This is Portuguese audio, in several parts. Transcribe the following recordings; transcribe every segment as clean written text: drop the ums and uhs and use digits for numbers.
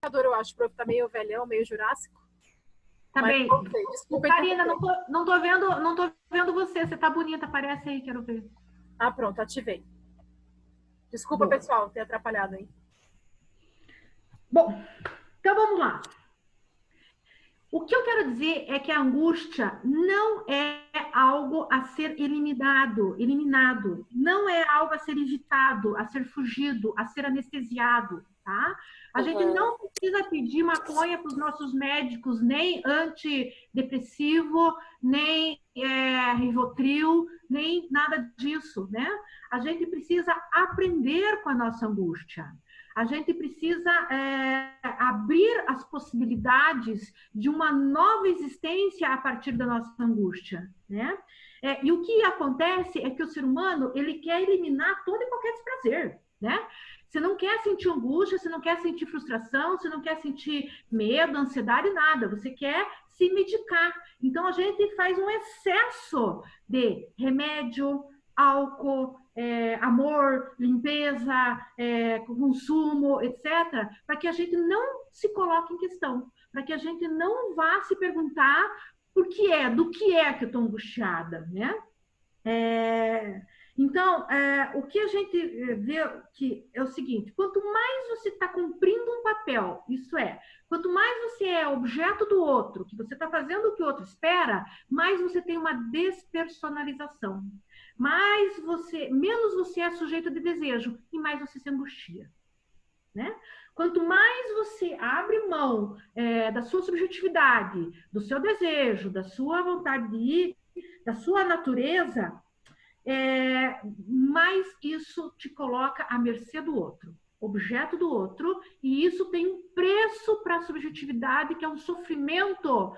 Eu acho, o prof tá meio velhão, meio jurássico. Tá Mas, bem. ok, desculpa Karina, interromper. não tô vendo você. Você tá bonita, aparece aí, quero ver. Ah, pronto, ativei. Desculpa, Boa. pessoal, ter atrapalhado aí. Bom, então vamos lá. O que eu quero dizer é que a angústia não é algo a ser eliminado, não é algo a ser evitado, a ser fugido, a ser anestesiado, tá? A gente Uhum. não precisa pedir maconha para os nossos médicos, nem antidepressivo, nem Rivotril, nem nada disso, né? A gente precisa aprender com a nossa angústia. A gente precisa abrir as possibilidades de uma nova existência a partir da nossa angústia, né? E o que acontece é que o ser humano ele quer eliminar todo e qualquer desprazer, né? Você não quer sentir angústia, você não quer sentir frustração, você não quer sentir medo, ansiedade, nada. Você quer se medicar. Então a gente faz um excesso de remédio, álcool, amor, limpeza, consumo, etc., para que a gente não se coloque em questão, para que a gente não vá se perguntar do que é que eu estou angustiada, né? Então, o que a gente vê que é o seguinte: quanto mais você está cumprindo um papel, isso é, quanto mais você é objeto do outro, que você está fazendo o que o outro espera, mais você tem uma despersonalização, menos você é sujeito de desejo e mais você se angustia, né? Quanto mais você abre mão da sua subjetividade, do seu desejo, da sua vontade de ir, da sua natureza, mais isso te coloca à mercê do outro, objeto do outro, e isso tem um preço para a subjetividade, que é um sofrimento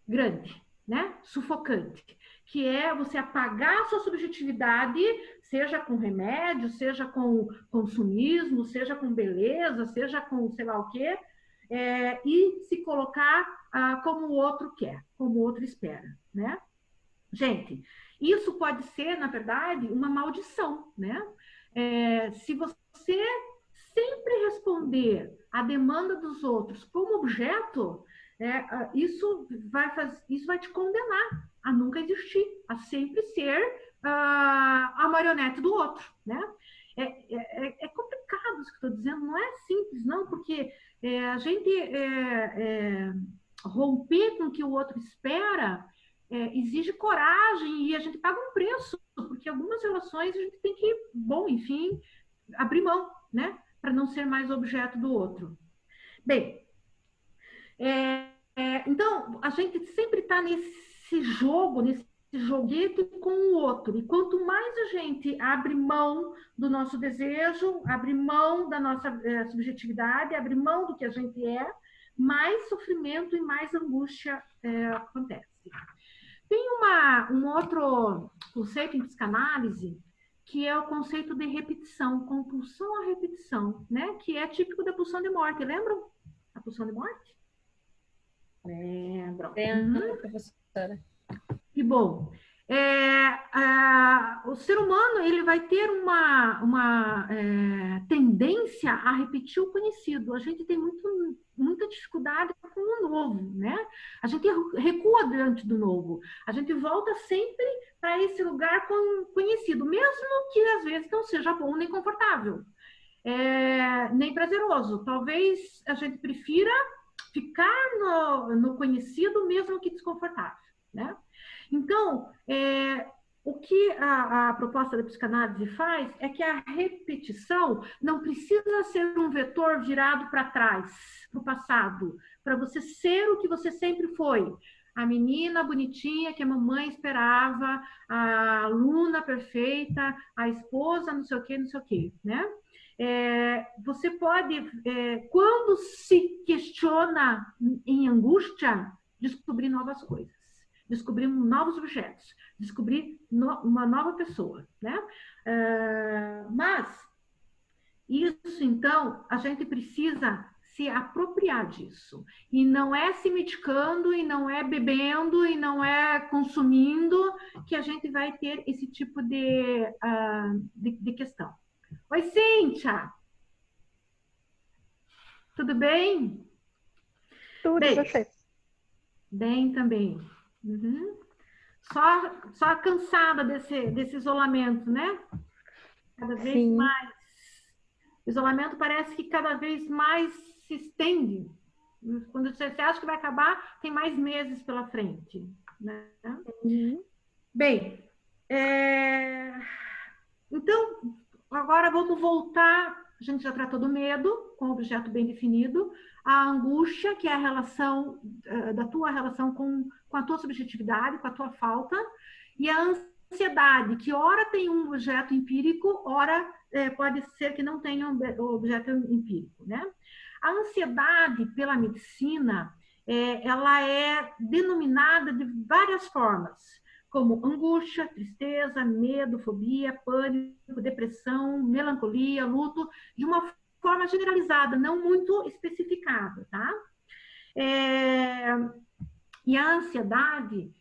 grande, né? Sufocante, que é você apagar a sua subjetividade, seja com remédio, seja com consumismo, seja com beleza, seja com sei lá o quê, e se colocar como o outro quer, como o outro espera, né? Gente, isso pode ser, na verdade, uma maldição, né? Se você sempre responder à demanda dos outros como objeto, isso vai te condenar a nunca existir, a sempre ser a marionete do outro, né? É complicado isso que eu estou dizendo, não é simples, não, porque a gente romper com o que o outro espera exige coragem e a gente paga um preço, porque algumas relações a gente tem que, bom, enfim, abrir mão, né? Para não ser mais objeto do outro. Bem, então a gente sempre está nesse jogo, nesse joguete com o outro. E quanto mais a gente abre mão do nosso desejo, abre mão da nossa subjetividade, abre mão do que a gente mais sofrimento e mais angústia acontece. Tem um outro conceito em psicanálise que é o conceito de repetição, compulsão à repetição, né? Que é típico da pulsão de morte. Lembram a pulsão de morte? Lembram. Lembro, professora. Que bom. O ser humano ele vai ter uma tendência a repetir o conhecido. A gente tem muita dificuldade com o novo, né? A gente recua diante do novo. A gente volta sempre para esse lugar conhecido, mesmo que às vezes não seja bom nem confortável, nem prazeroso. Talvez a gente prefira ficar no conhecido, mesmo que desconfortável, né? Então, o que a proposta da psicanálise faz é que a repetição não precisa ser um vetor virado para trás, para o passado, para você ser o que você sempre foi. A menina bonitinha que a mamãe esperava, a aluna perfeita, a esposa, não sei o quê, né? Você pode, quando se questiona em angústia, descobrir novas coisas, descobrir novos objetos, descobrir uma nova pessoa, né? Mas isso, então, a gente precisa se apropriar disso. E não é se medicando, e não é bebendo, e não é consumindo que a gente vai ter esse tipo de questão. Oi, Cíntia! Tudo bem? Tudo, e Bem, você? bem também. Uhum. Só cansada desse isolamento, né? Cada vez Sim. mais. O isolamento parece que cada vez mais se estende. Quando você acha que vai acabar, tem mais meses pela frente, né? Uhum. Bem, então, agora vamos voltar. A gente já tratou do medo, com o objeto bem definido, a angústia, que é a relação da tua relação com a tua subjetividade, com a tua falta, e a ansiedade, que ora tem um objeto empírico, ora pode ser que não tenha um objeto empírico, né? A ansiedade, pela medicina, ela é denominada de várias formas, como angústia, tristeza, medo, fobia, pânico, depressão, melancolia, luto, de uma forma generalizada, não muito especificada, tá? E a ansiedade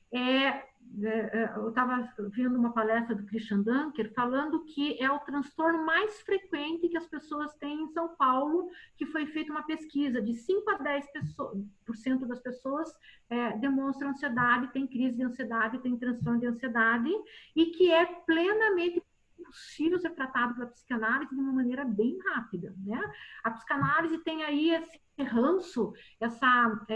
eu estava vendo uma palestra do Christian Dunker falando que é o transtorno mais frequente que as pessoas têm em São Paulo, que foi feita uma pesquisa de 5 a 10% das pessoas demonstram ansiedade, tem crise de ansiedade, tem transtorno de ansiedade, e que é plenamente possível ser tratado pela psicanálise de uma maneira bem rápida, né? A psicanálise tem aí esse ranço, essa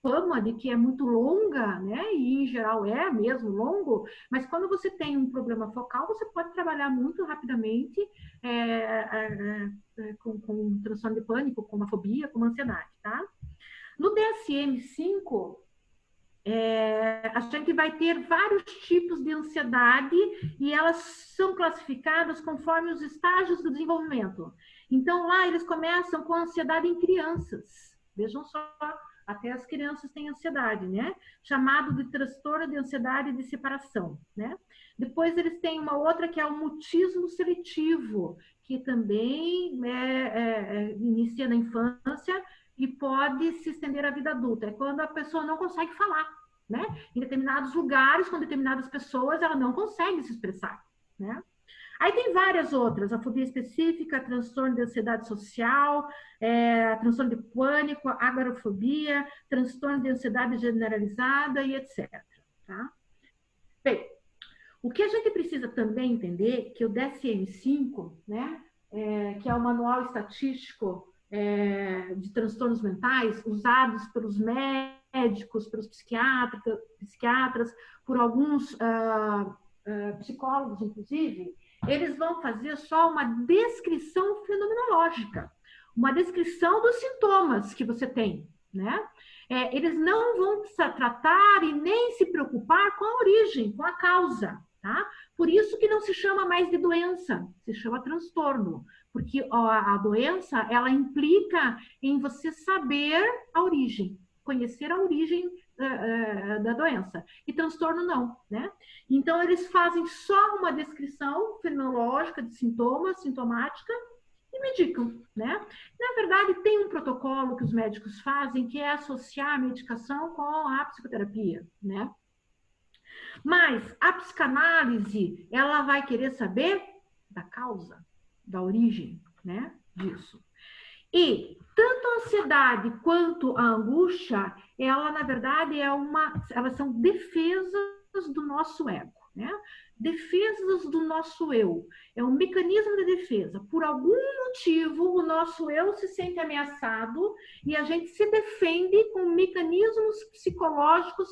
fama de que é muito longa, né? E em geral é mesmo longo, mas quando você tem um problema focal, você pode trabalhar muito rapidamente com transtorno de pânico, com uma fobia, com uma ansiedade, tá? No DSM-5, a gente vai ter vários tipos de ansiedade e elas são classificadas conforme os estágios do desenvolvimento. Então, lá eles começam com ansiedade em crianças. Vejam só, até as crianças têm ansiedade, né? Chamado de transtorno de ansiedade de separação, né? Depois eles têm uma outra que é o mutismo seletivo, que também inicia na infância e pode se estender à vida adulta. É quando a pessoa não consegue falar, né? Em determinados lugares, com determinadas pessoas, ela não consegue se expressar, né? Aí tem várias outras, a fobia específica, transtorno de ansiedade social, transtorno de pânico, agorafobia, transtorno de ansiedade generalizada e etc. Tá? Bem, o que a gente precisa também entender que o DSM-5, né, que é o Manual Estatístico de Transtornos Mentais, usados pelos médicos, pelos psiquiatras, por alguns psicólogos, inclusive, eles vão fazer só uma descrição fenomenológica, uma descrição dos sintomas que você tem, né? Eles não vão tratar e nem se preocupar com a origem, com a causa, tá? Por isso que não se chama mais de doença, se chama transtorno, porque a doença, ela implica em você saber a origem, conhecer a origem da doença. E transtorno não, né? Então, eles fazem só uma descrição fenológica de sintomas, sintomática, e medicam, né? Na verdade, tem um protocolo que os médicos fazem que é associar a medicação com a psicoterapia, né? Mas a psicanálise, ela vai querer saber da causa, da origem, né, disso. E tanto a ansiedade quanto a angústia, ela, na verdade, elas são defesas do nosso ego, né? Defesas do nosso eu. É um mecanismo de defesa. Por algum motivo, o nosso eu se sente ameaçado e a gente se defende com mecanismos psicológicos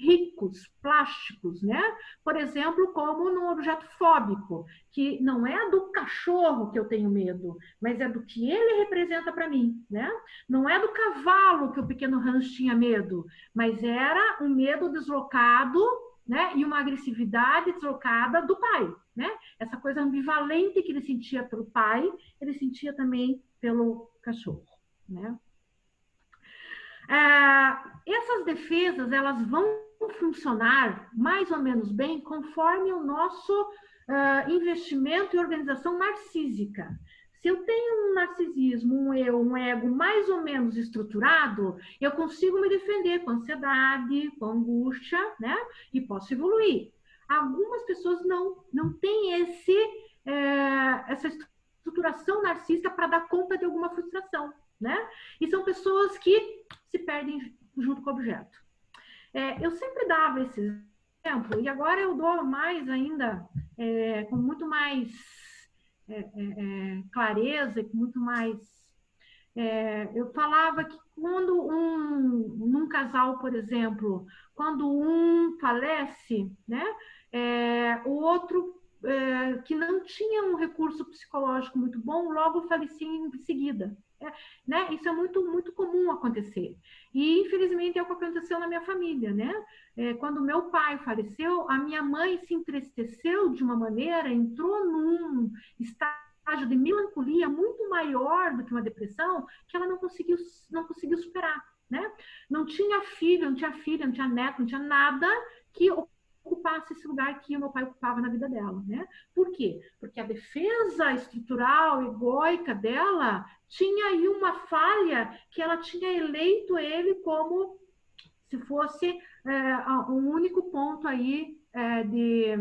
ricos, plásticos, né? Por exemplo, como no objeto fóbico, que não é do cachorro que eu tenho medo, mas é do que ele representa para mim, né? Não é do cavalo que o pequeno Hans tinha medo, mas era um medo deslocado, né? E uma agressividade deslocada do pai, né? Essa coisa ambivalente que ele sentia pelo pai, ele sentia também pelo cachorro, né? Essas defesas, elas vão funcionar mais ou menos bem conforme o nosso investimento e organização narcísica. Se eu tenho um narcisismo, um ego mais ou menos estruturado, eu consigo me defender com ansiedade, com angústia, né? E posso evoluir. Algumas pessoas não têm essa estrutura estruturação narcisista para dar conta de alguma frustração, né? E são pessoas que se perdem junto com o objeto. Eu sempre dava esse exemplo, e agora eu dou mais ainda, com muito mais clareza, com muito mais... eu falava que quando num casal, por exemplo, quando um falece, né, o outro que não tinha um recurso psicológico muito bom, logo falecia em seguida. Né? Isso é muito, muito comum acontecer. E, infelizmente, é o que aconteceu na minha família. Né? Quando meu pai faleceu, a minha mãe se entristeceu de uma maneira, entrou num estágio de melancolia muito maior do que uma depressão, que ela não conseguiu superar. Né? Não tinha filho, não tinha filha, não tinha neto, não tinha nada que ocupasse esse lugar que o meu pai ocupava na vida dela, né? Por quê? Porque a defesa estrutural, egóica dela tinha aí uma falha que ela tinha eleito ele como se fosse um único ponto aí de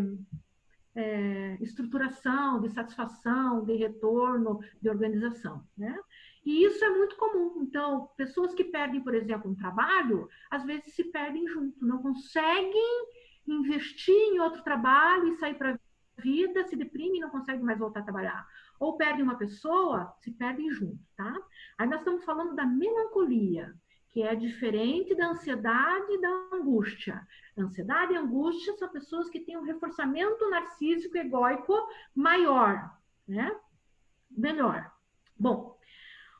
estruturação, de satisfação, de retorno, de organização, né? E isso é muito comum. Então, pessoas que perdem, por exemplo, um trabalho, às vezes se perdem junto, não conseguem investir em outro trabalho e sair para a vida, se deprime e não consegue mais voltar a trabalhar. Ou perdem uma pessoa, se perdem junto, tá? Aí nós estamos falando da melancolia, que é diferente da ansiedade e da angústia. Ansiedade e angústia são pessoas que têm um reforçamento narcísico egóico maior, né? Melhor. Bom,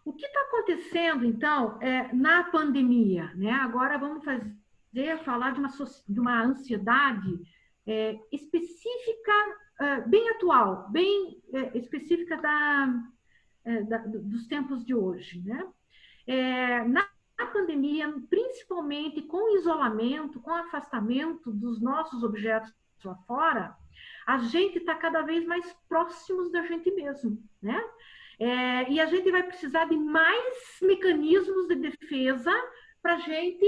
o que está acontecendo, então, na pandemia, né? Agora vamos falar de uma ansiedade específica, bem atual, bem específica dos tempos de hoje, né? Na pandemia, principalmente com o isolamento, com o afastamento dos nossos objetos lá fora, a gente está cada vez mais próximos da gente mesmo, né? E a gente vai precisar de mais mecanismos de defesa para a gente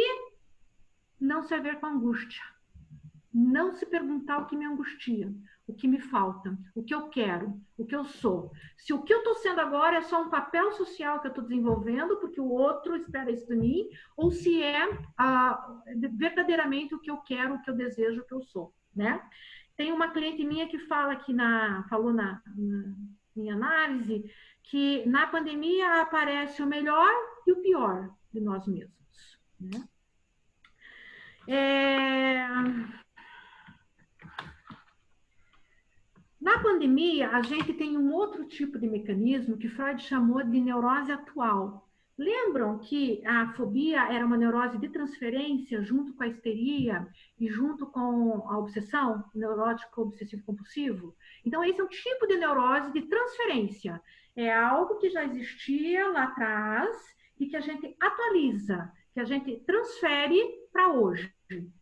não se haver com angústia, não se perguntar o que me angustia, o que me falta, o que eu quero, o que eu sou. Se o que eu estou sendo agora é só um papel social que eu estou desenvolvendo, porque o outro espera isso de mim, ou se é verdadeiramente o que eu quero, o que eu desejo, o que eu sou, né? Tem uma cliente minha que falou na minha análise que na pandemia aparece o melhor e o pior de nós mesmos, né? Na pandemia, a gente tem um outro tipo de mecanismo que Freud chamou de neurose atual. Lembram que a fobia era uma neurose de transferência junto com a histeria e junto com a obsessão, neurótico obsessivo compulsivo? Então, esse é um tipo de neurose de transferência. É algo que já existia lá atrás e que a gente atualiza, que a gente transfere para hoje,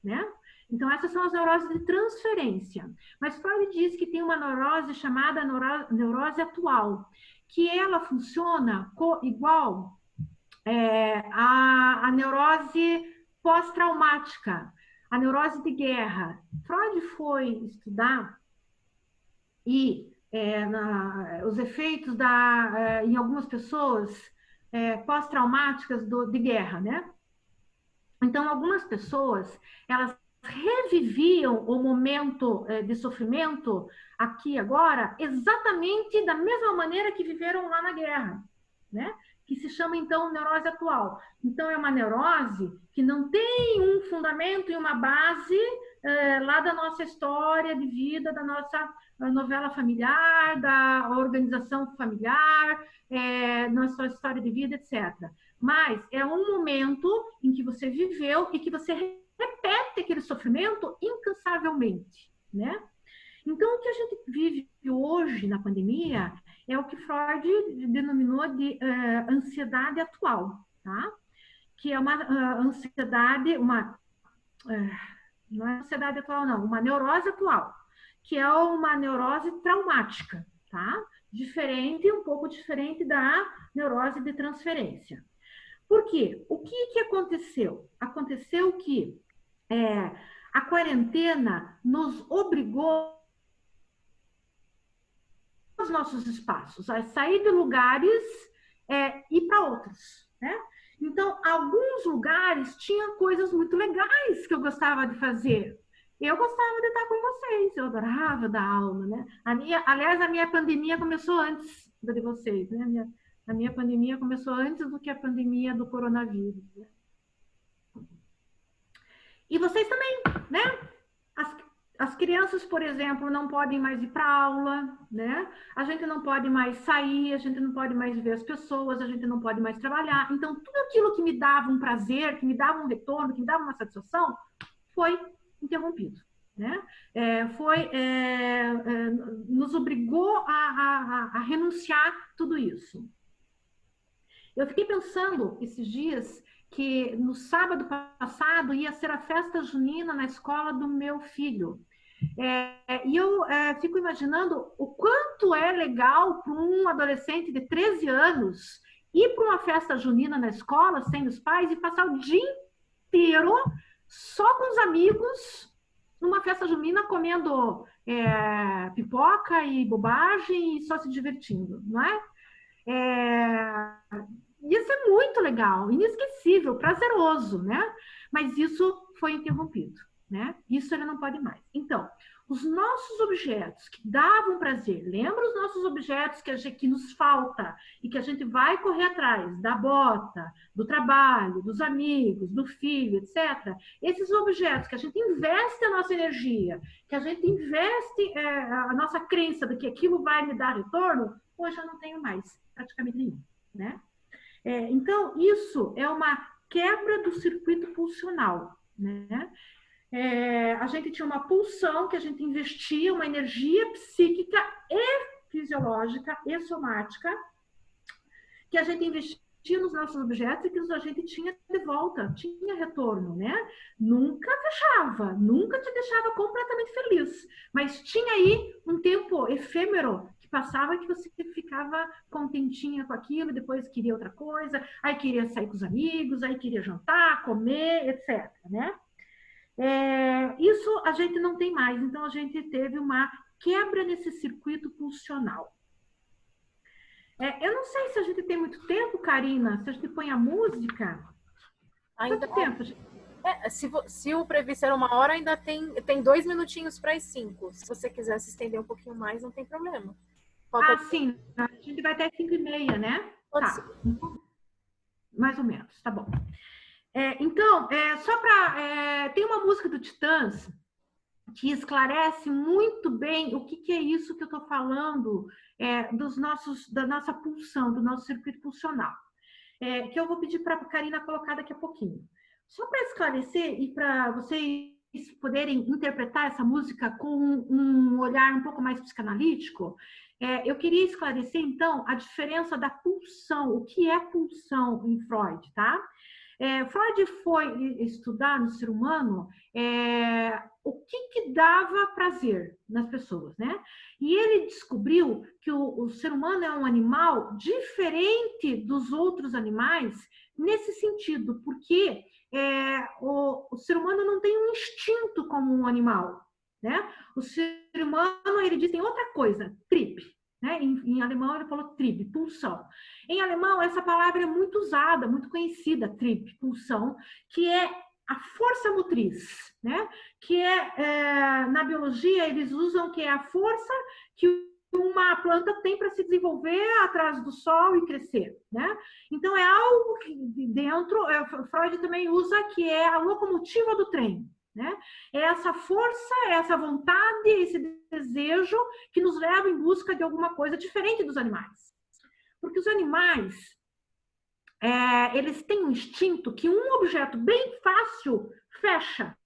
né? Então, essas são as neuroses de transferência. Mas Freud diz que tem uma neurose chamada neurose atual, que ela funciona igual a neurose pós-traumática, a neurose de guerra. Freud foi estudar e os efeitos em algumas pessoas pós-traumáticas de guerra, né? Então, algumas pessoas, elas reviviam o momento de sofrimento aqui agora exatamente da mesma maneira que viveram lá na guerra, né? Que se chama, então, neurose atual. Então, é uma neurose que não tem um fundamento e uma base lá da nossa história de vida, da nossa novela familiar, da organização familiar, nossa história de vida, etc. Mas é um momento em que você viveu e que você repete aquele sofrimento incansavelmente, né? Então, o que a gente vive hoje na pandemia é o que Freud denominou de ansiedade atual, tá? Que é uma ansiedade, não é ansiedade atual, não, uma neurose atual, que é uma neurose traumática, tá? Um pouco diferente da neurose de transferência. Por quê? O que aconteceu? Aconteceu que a quarentena nos obrigou os nossos espaços, a sair de lugares e ir para outros, né? Então, alguns lugares tinham coisas muito legais que eu gostava de fazer. Eu gostava de estar com vocês, eu adorava dar aula, né? Aliás, a minha pandemia começou antes da de vocês, né? A minha pandemia começou antes do que a pandemia do coronavírus, né? E vocês também, né? As crianças, por exemplo, não podem mais ir para aula, né? A gente não pode mais sair, a gente não pode mais ver as pessoas, a gente não pode mais trabalhar. Então, tudo aquilo que me dava um prazer, que me dava um retorno, que me dava uma satisfação, foi interrompido, né? Nos obrigou a renunciar tudo isso. Eu fiquei pensando esses dias que no sábado passado ia ser a festa junina na escola do meu filho. E eu fico imaginando o quanto é legal para um adolescente de 13 anos ir para uma festa junina na escola, sem os pais, e passar o dia inteiro só com os amigos, numa festa junina, comendo pipoca e bobagem e só se divertindo, não é? Isso é muito legal, inesquecível, prazeroso, né? Mas isso foi interrompido, né? Isso ele não pode mais. Então, os nossos objetos que davam prazer, lembra os nossos objetos que nos falta e que a gente vai correr atrás, da bota, do trabalho, dos amigos, do filho, etc. Esses objetos que a gente investe a nossa energia, que a gente investe a nossa crença de que aquilo vai me dar retorno, hoje eu não tenho mais, praticamente nenhum, né? Então, isso é uma quebra do circuito pulsional, né? A gente tinha uma pulsão que a gente investia, uma energia psíquica e fisiológica e somática, que a gente investia nos nossos objetos e que a gente tinha de volta, tinha retorno, né? Nunca fechava, nunca te deixava completamente feliz, mas tinha aí um tempo efêmero que passava que você ficava contentinha com aquilo, depois queria outra coisa, aí queria sair com os amigos, aí queria jantar, comer, etc, né? Isso a gente não tem mais, então a gente teve uma quebra nesse circuito pulsional. Eu não sei se a gente tem muito tempo, Karina, se a gente põe a música. Ainda Quanto tempo? se o previsto era 1 hora, ainda tem 2 minutinhos para as 5. Se você quiser se estender um pouquinho mais, não tem problema. Sim, a gente vai até 5h30, né? Pode Tá. ser. Mais ou menos, tá bom. Então, só para... tem uma música do Titãs que esclarece muito bem o que é isso que eu estou falando da nossa pulsão, do nosso circuito pulsional, que eu vou pedir para a Karina colocar daqui a pouquinho. Só para esclarecer e para vocês poderem interpretar essa música com um olhar um pouco mais psicanalítico, eu queria esclarecer, então, a diferença da pulsão, o que é pulsão em Freud, tá? Freud foi estudar no ser humano o que dava prazer nas pessoas, né? E ele descobriu que o ser humano é um animal diferente dos outros animais nesse sentido, porque o ser humano não tem um instinto como um animal, né? O ser humano, ele diz, tem outra coisa, Trieb, né? Em alemão ele falou Trieb, pulsão. Em alemão essa palavra é muito usada, muito conhecida, Trieb, pulsão, que é a força motriz, né? Que na biologia eles usam que é a força que uma planta tem para se desenvolver atrás do sol e crescer, né? Então é algo que dentro, Freud também usa que é a locomotiva do trem, né? É essa força, essa vontade, esse desejo que nos leva em busca de alguma coisa diferente dos animais. Porque os animais, eles têm um instinto que um objeto bem fácil fecha.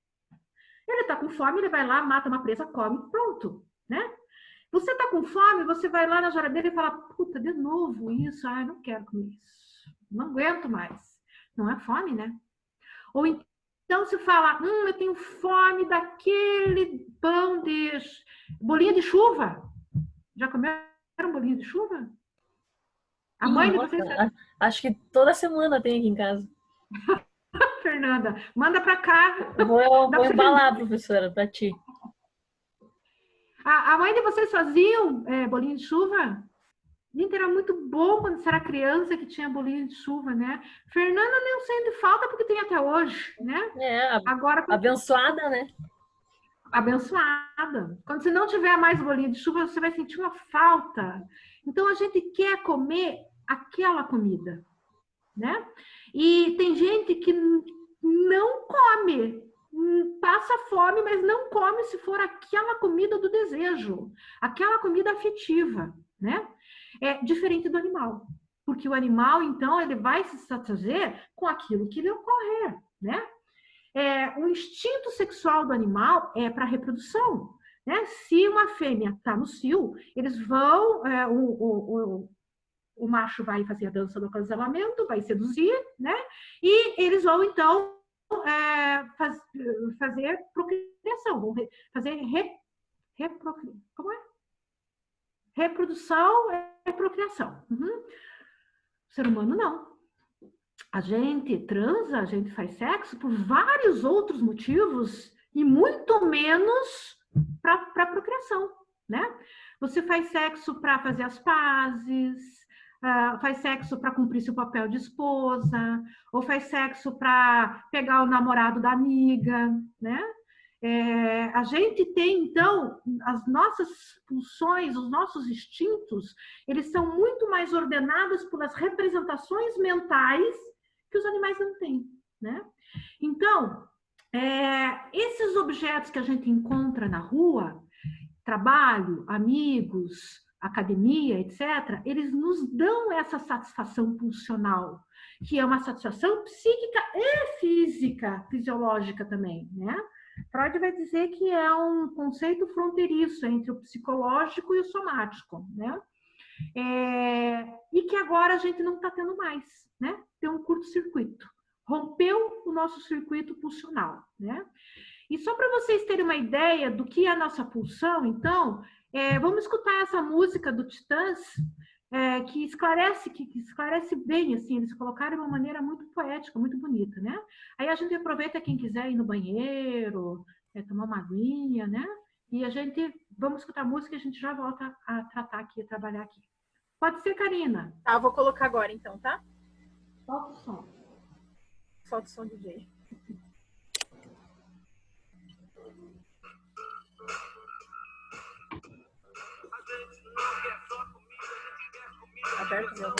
Ele está com fome, ele vai lá, mata uma presa, come, pronto, né? Você está com fome, você vai lá na geladeira e fala, puta, de novo isso, não quero comer isso, não aguento mais. Não é fome, né? Ou então se fala, eu tenho fome daquele pão de bolinha de chuva. Já comeram bolinha de chuva? A mãe de vocês... Acho que toda semana tem aqui em casa. Fernanda, manda para cá. Eu vou embalar, professora, para ti. A mãe de vocês faziam bolinho de chuva? Gente, era muito bom quando você era criança que tinha bolinho de chuva, né? Fernanda não sente falta porque tem até hoje, né? Agora, abençoada, né? Abençoada. Quando você não tiver mais bolinho de chuva, você vai sentir uma falta. Então, a gente quer comer aquela comida, né? E tem gente que não come, passa fome, mas não come se for aquela comida do desejo, aquela comida afetiva, né? É diferente do animal, porque o animal, então, ele vai se satisfazer com aquilo que lhe ocorrer, né? O instinto sexual do animal é para reprodução, né? Se uma fêmea está no cio, eles vão, o macho vai fazer a dança do acasalamento, vai seduzir, né? E eles vão, então, fazer procriação, vão fazer como é? Reprodução é procriação. Uhum. O ser humano não. A gente transa, a gente faz sexo por vários outros motivos e muito menos para procriação, né? Você faz sexo para fazer as pazes, faz sexo para cumprir seu papel de esposa, ou faz sexo para pegar o namorado da amiga, né? A gente tem, então, as nossas pulsões, os nossos instintos, eles são muito mais ordenados pelas representações mentais que os animais não têm, né? Então, esses objetos que a gente encontra na rua, trabalho, amigos, academia, etc., eles nos dão essa satisfação pulsional, que é uma satisfação psíquica e física, fisiológica também, né? Freud vai dizer que é um conceito fronteiriço entre o psicológico e o somático, né? E que agora a gente não está tendo mais, né? Tem um curto-circuito. Rompeu o nosso circuito pulsional, né? E só para vocês terem uma ideia do que é a nossa pulsão, então, vamos escutar essa música do Titãs, que esclarece bem, assim, eles colocaram de uma maneira muito poética, muito bonita, né? Aí a gente aproveita quem quiser ir no banheiro, tomar uma aguinha, né? E vamos escutar a música e a gente já volta a tratar aqui, a trabalhar aqui. Pode ser, Karina? Tá, eu vou colocar agora então, tá? Solta o som. Solta o som, DJ. Aberto, meu avô.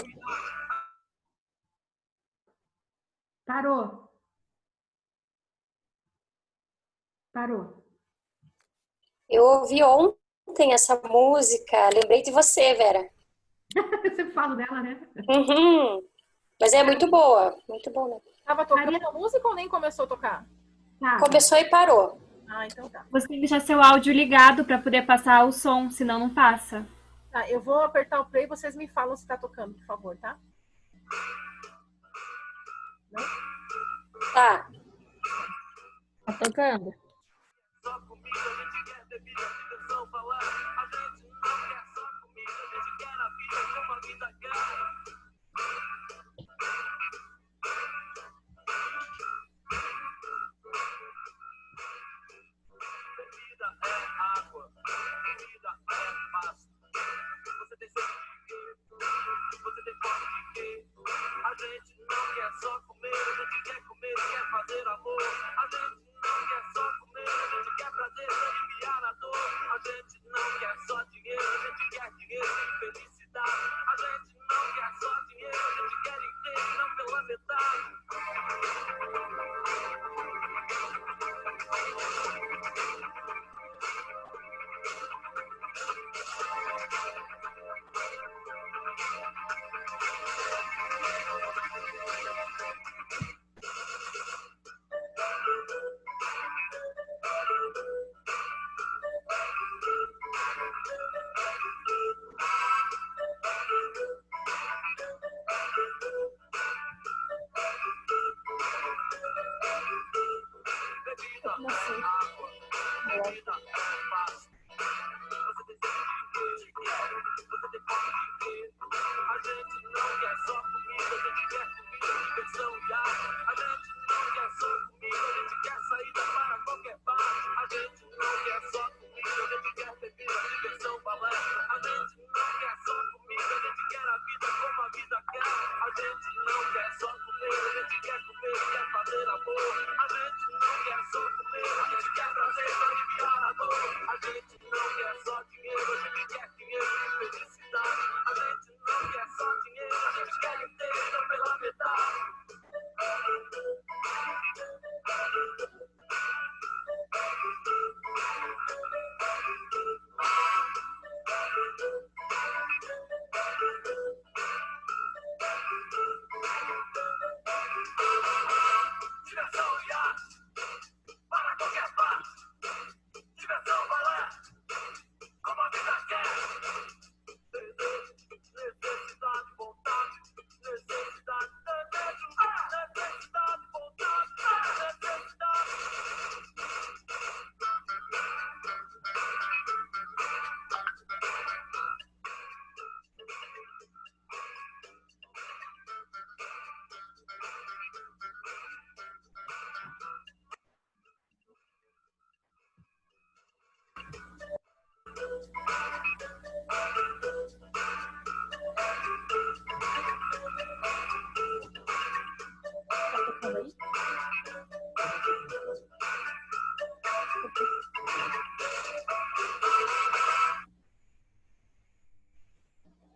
Parou. Eu ouvi ontem essa música, lembrei de você, Vera. Eu sempre falo dela, né? Uhum. Mas é muito boa, né? Tava tocando a música ou nem começou a tocar? Tá. Começou e parou. Ah, então tá. Você tem que deixar seu áudio ligado para poder passar o som, senão não passa. Tá, eu vou apertar o play e vocês me falam se tá tocando, por favor, tá? Não? Tá. Tá tocando.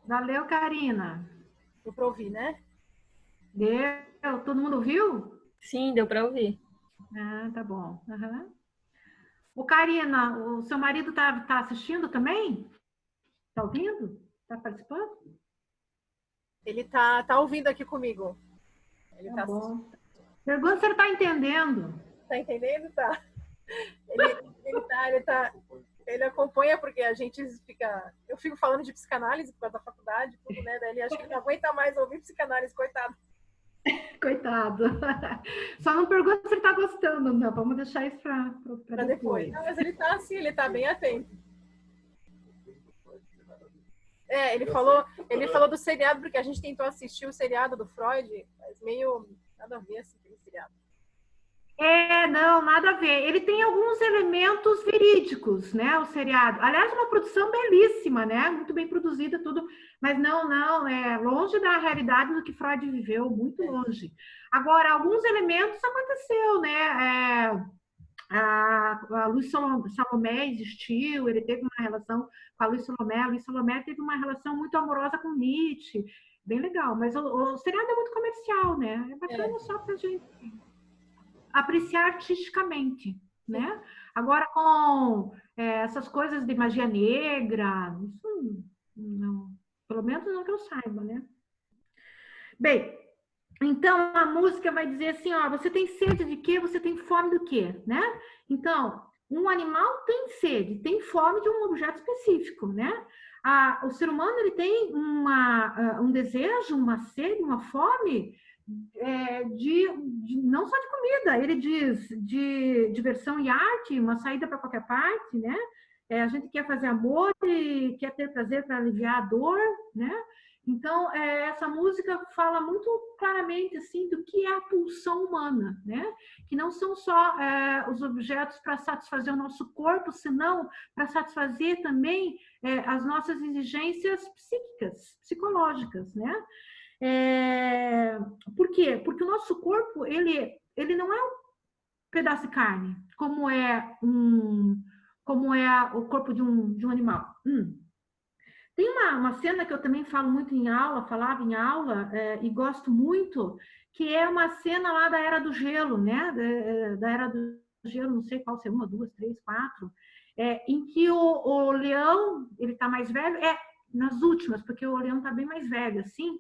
Valeu, Karina. Deu pra ouvir, né? Deu? Todo mundo ouviu? Sim, deu para ouvir. Ah, tá bom. Uhum. Ô, Karina, o seu marido tá assistindo também? Tá ouvindo? Tá participando? Ele tá ouvindo aqui comigo. Ele Tá tá bom. Pergunta se ele tá entendendo. Tá entendendo? Tá. Ele acompanha porque a gente fica... Eu fico falando de psicanálise por causa da faculdade, tudo, né? Daí ele acha que não aguenta mais ouvir psicanálise, coitado. Coitado. Só não pergunta se ele tá gostando, não. Vamos deixar isso pra depois. Não, mas ele tá assim, ele tá bem atento. Ele falou do seriado, porque a gente tentou assistir o seriado do Freud, mas meio nada a ver assim, aquele seriado. Não, nada a ver. Ele tem alguns elementos verídicos, né? O seriado. Aliás, uma produção belíssima, né? Muito bem produzida, tudo. Mas não, é longe da realidade do que Freud viveu, muito longe. Agora, alguns elementos aconteceu, né? A Luiz Salomé existiu, ele teve uma relação com a Luiz Salomé teve uma relação muito amorosa com Nietzsche, bem legal, mas o seriado é muito comercial, né? É bacana só pra gente apreciar artisticamente, né? Agora com essas coisas de magia negra, isso não, pelo menos não que eu saiba, né? Bem, então a música vai dizer assim, ó, você tem sede de quê? Você tem fome do quê, né? Então, um animal tem sede, tem fome de um objeto específico, né? O ser humano ele tem um desejo, uma sede, uma fome não só de comida, ele diz de diversão e arte, uma saída para qualquer parte, né? A gente quer fazer amor e quer ter prazer para aliviar a dor, né? Então, essa música fala muito claramente assim do que é a pulsão humana, né? Que não são só os objetos para satisfazer o nosso corpo, senão para satisfazer também as nossas exigências psíquicas, psicológicas, né? Por quê? Porque o nosso corpo, ele não é um pedaço de carne, como é o corpo de um animal. Tem uma cena que eu também falava em aula, e gosto muito, que é uma cena lá da Era do Gelo, né? Da Era do Gelo, não sei qual, se é 1, 2, 3, 4, em que o leão, ele está mais velho, nas últimas, porque o leão está bem mais velho, assim,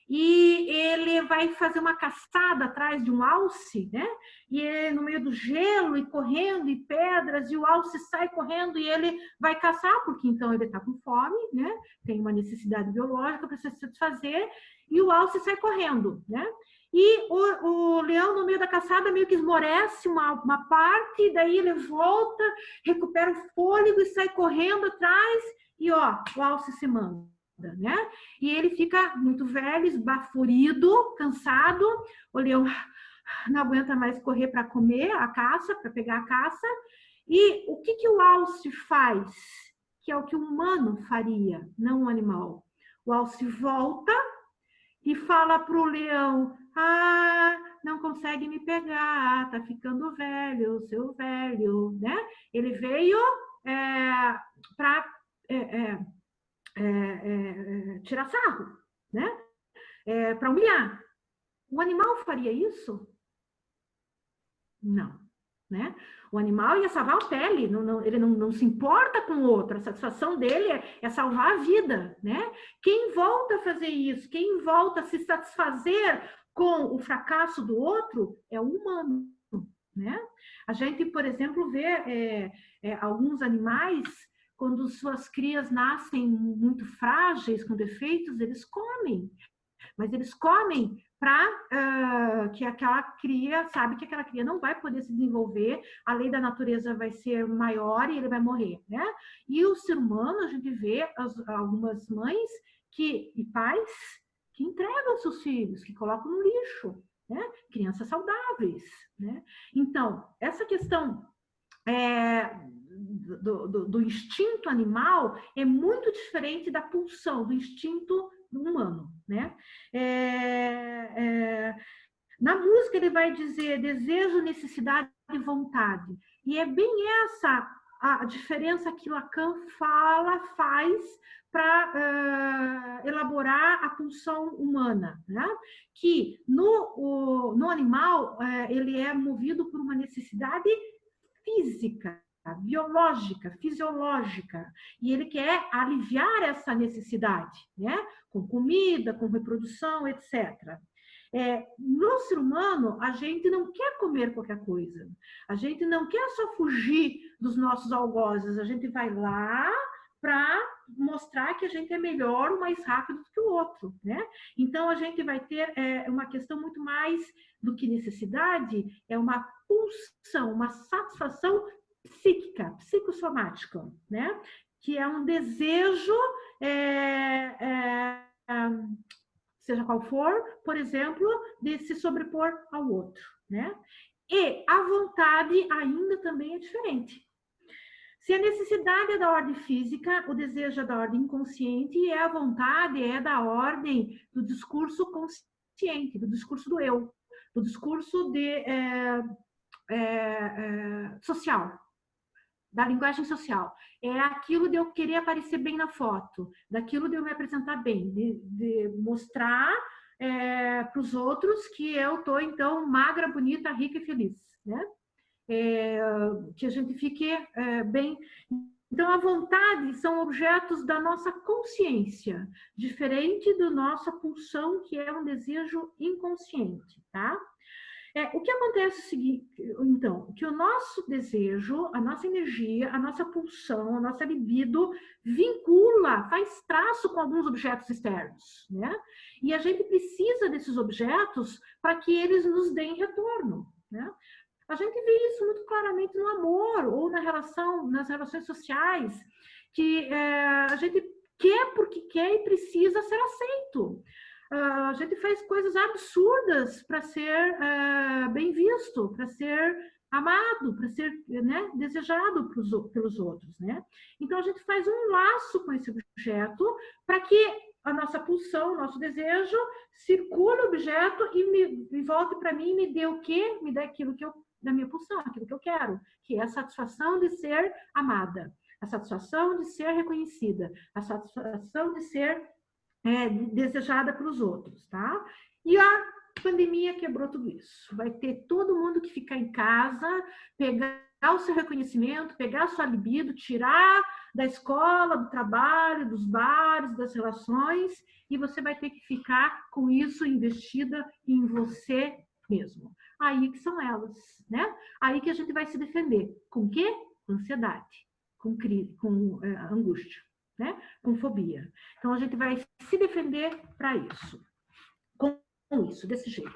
e ele vai fazer uma caçada atrás de um alce, né? E ele, no meio do gelo e correndo e pedras, e o alce sai correndo e ele vai caçar, porque então ele está com fome, né? Tem uma necessidade biológica para se satisfazer, e o alce sai correndo, né? E o leão, no meio da caçada, meio que esmorece uma parte, daí ele volta, recupera o fôlego e sai correndo atrás, e ó, o alce se manda. Né? E ele fica muito velho, esbaforido, cansado. O leão não aguenta mais correr para comer a caça, para pegar a caça. E o que o alce faz? Que é o que o humano faria, não o animal. O alce volta e fala para o leão: ah, não consegue me pegar, tá ficando velho, seu velho, né? Ele veio para tirar sarro, né? Para humilhar. O animal faria isso? Não, né? O animal ia salvar a pele, ele não se importa com o outro, a satisfação dele é salvar a vida, né? Quem volta a fazer isso, quem volta a se satisfazer com o fracasso do outro é o humano, né? A gente, por exemplo, vê alguns animais, quando suas crias nascem muito frágeis, com defeitos, eles comem. Mas eles comem para que aquela cria, sabe que aquela cria não vai poder se desenvolver, a lei da natureza vai ser maior e ele vai morrer, né? E o ser humano, a gente vê algumas mães e pais que entregam seus filhos, que colocam no lixo, né? Crianças saudáveis, né? Então, essa questão do instinto animal é muito diferente da pulsão, do instinto humano, né? Na música ele vai dizer desejo, necessidade e vontade. E é bem essa a diferença que Lacan faz para elaborar a pulsão humana, né? Que no animal ele é movido por uma necessidade física, biológica, fisiológica, e ele quer aliviar essa necessidade, né? Com comida, com reprodução, etc. No ser humano, a gente não quer comer qualquer coisa, a gente não quer só fugir dos nossos algozes, a gente vai lá para mostrar que a gente é melhor ou mais rápido do que o outro, né? Então, a gente vai ter uma questão muito mais do que necessidade, é uma pulsão, uma satisfação psíquica, psicossomática, né? Que é um desejo, seja qual for, por exemplo, de se sobrepor ao outro, né? E a vontade ainda também é diferente. Se a necessidade é da ordem física, o desejo é da ordem inconsciente e a vontade é da ordem do discurso consciente, do discurso do eu, do discurso social, da linguagem social. É aquilo de eu querer aparecer bem na foto, daquilo de eu me apresentar bem, de mostrar para os outros que eu estou, então, magra, bonita, rica e feliz, né? Que a gente fique bem. Então, a vontade são objetos da nossa consciência, diferente da nossa pulsão, que é um desejo inconsciente, tá? O que acontece é o seguinte, então, que o nosso desejo, a nossa energia, a nossa pulsão, a nossa libido vincula, faz traço com alguns objetos externos, né? E a gente precisa desses objetos para que eles nos deem retorno, né? A gente vê isso muito claramente no amor ou nas relações sociais, que a gente quer porque quer e precisa ser aceito. A gente faz coisas absurdas para ser bem visto, para ser amado, para ser, né, desejado pelos outros, né? Então, a gente faz um laço com esse objeto para que a nossa pulsão, o nosso desejo, circule o objeto e volte para mim e me dê o quê? Me dê aquilo que da minha pulsão, aquilo que eu quero, que é a satisfação de ser amada, a satisfação de ser reconhecida, a satisfação de ser desejada pelos outros, tá? E a pandemia quebrou tudo isso. Vai ter todo mundo que ficar em casa, pegar o seu reconhecimento, pegar a sua libido, tirar da escola, do trabalho, dos bares, das relações, e você vai ter que ficar com isso investida em você mesmo. Aí que são elas, né? Aí que a gente vai se defender. Com o quê? Com ansiedade, com angústia, né? Com fobia. Então, a gente vai se defender para isso. Com isso, desse jeito.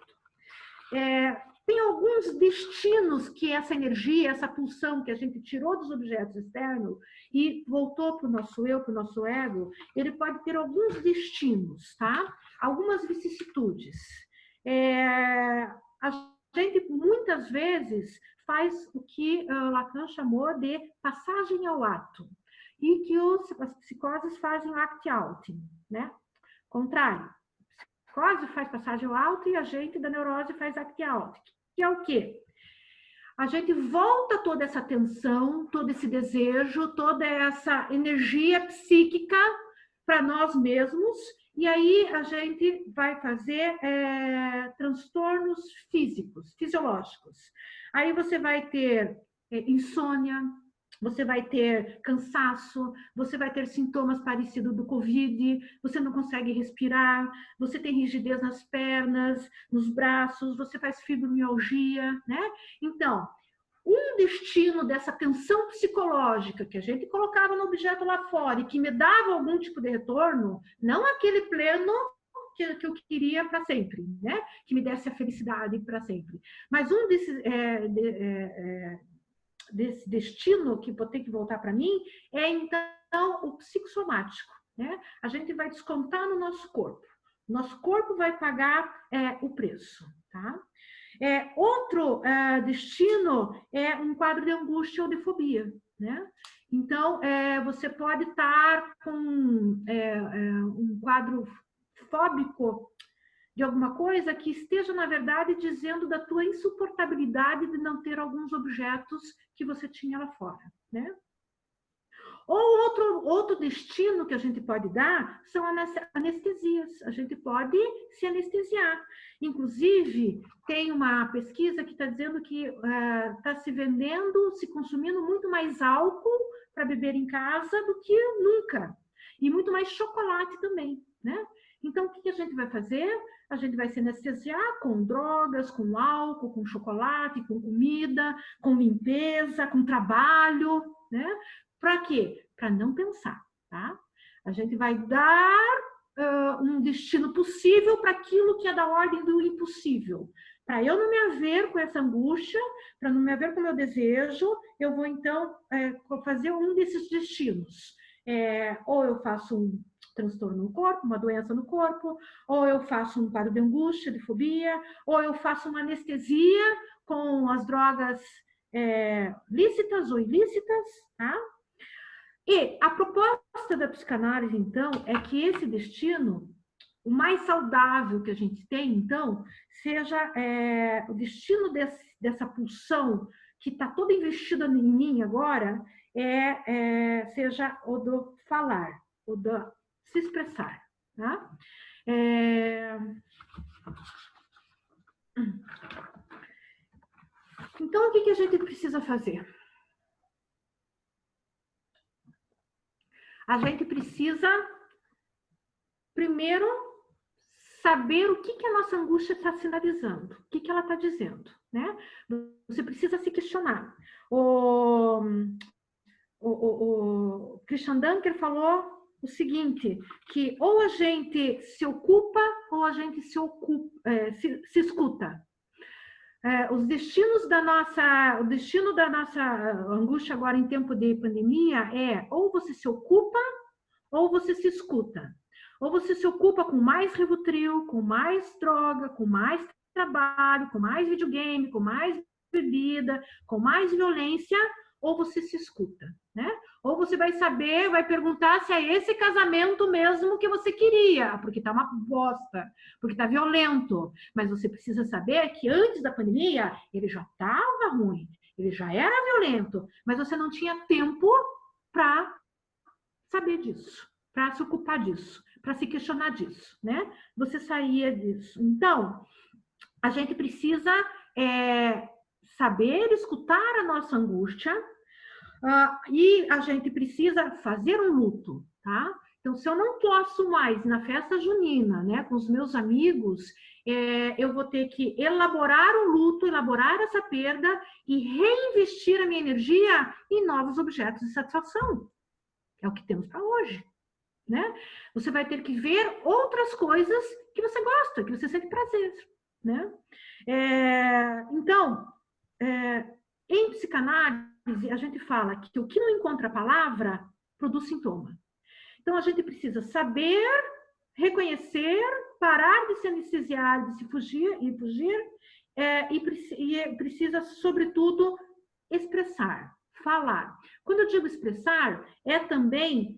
Tem alguns destinos que essa energia, essa pulsão que a gente tirou dos objetos externos e voltou para o nosso eu, para o nosso ego, ele pode ter alguns destinos, tá? Algumas vicissitudes. A gente, muitas vezes, faz o que Lacan chamou de passagem ao ato, e que as psicoses fazem act-out, né? Contrário. A psicose faz passagem ao ato e a gente da neurose faz act-out, que é o quê? A gente volta toda essa tensão, todo esse desejo, toda essa energia psíquica para nós mesmos, e aí a gente vai fazer transtornos físicos, fisiológicos. Aí você vai ter insônia, você vai ter cansaço, você vai ter sintomas parecidos do Covid, você não consegue respirar, você tem rigidez nas pernas, nos braços, você faz fibromialgia, né? Então, um destino dessa tensão psicológica que a gente colocava no objeto lá fora e que me dava algum tipo de retorno, não aquele pleno que eu queria para sempre, né? Que me desse a felicidade para sempre. Mas um desses... desse destino que vou ter que voltar para mim é então o psicossomático, né? A gente vai descontar no nosso corpo. Nosso corpo vai pagar o preço, tá? Outro destino é um quadro de angústia ou de fobia, né? Então, você pode estar com um quadro fóbico de alguma coisa que esteja, na verdade, dizendo da tua insuportabilidade de não ter alguns objetos que você tinha lá fora, né? Ou outro destino que a gente pode dar são anestesias. A gente pode se anestesiar. Inclusive, tem uma pesquisa que está dizendo que está se vendendo, se consumindo muito mais álcool para beber em casa do que nunca. E muito mais chocolate também, né? Então, o que a gente vai fazer? A gente vai se anestesiar com drogas, com álcool, com chocolate, com comida, com limpeza, com trabalho, né? Para quê? Para não pensar, tá? A gente vai dar um destino possível para aquilo que é da ordem do impossível. Para eu não me haver com essa angústia, para não me haver com o meu desejo, eu vou, então, fazer um desses destinos. Ou eu faço um transtorno no corpo, uma doença no corpo, ou eu faço um quadro de angústia, de fobia, ou eu faço uma anestesia com as drogas lícitas ou ilícitas, tá? E a proposta da psicanálise, então, é que esse destino, o mais saudável que a gente tem, então, seja o destino dessa pulsão que está toda investida em mim agora, seja o do falar, o do se expressar, tá? Então, o que a gente precisa fazer? A gente precisa, primeiro, saber o que a nossa angústia está sinalizando, o que ela está dizendo, né? Você precisa se questionar. O Christian Dunker falou o seguinte, que ou a gente se ocupa ou a gente se escuta. O destino da nossa angústia agora em tempo de pandemia ou você se ocupa ou você se escuta. Ou você se ocupa com mais Rivotril, com mais droga, com mais trabalho, com mais videogame, com mais bebida, com mais violência, ou você se escuta, né? Ou você vai saber, vai perguntar se é esse casamento mesmo que você queria, porque tá uma bosta, porque tá violento. Mas você precisa saber que antes da pandemia, ele já estava ruim, ele já era violento, mas você não tinha tempo para saber disso, para se ocupar disso, para se questionar disso, né? Você saía disso. Então, a gente precisa saber escutar a nossa angústia, e a gente precisa fazer um luto, tá? Então, se eu não posso mais na festa junina, né, com os meus amigos, eu vou ter que elaborar o luto, elaborar essa perda e reinvestir a minha energia em novos objetos de satisfação. É o que temos para hoje, né? Você vai ter que ver outras coisas que você gosta, que você sente prazer, né? Então, em psicanálise, a gente fala que o que não encontra a palavra produz sintoma. Então, a gente precisa saber, reconhecer, parar de se anestesiar, de se fugir e precisa, sobretudo, expressar, falar. Quando eu digo expressar, é também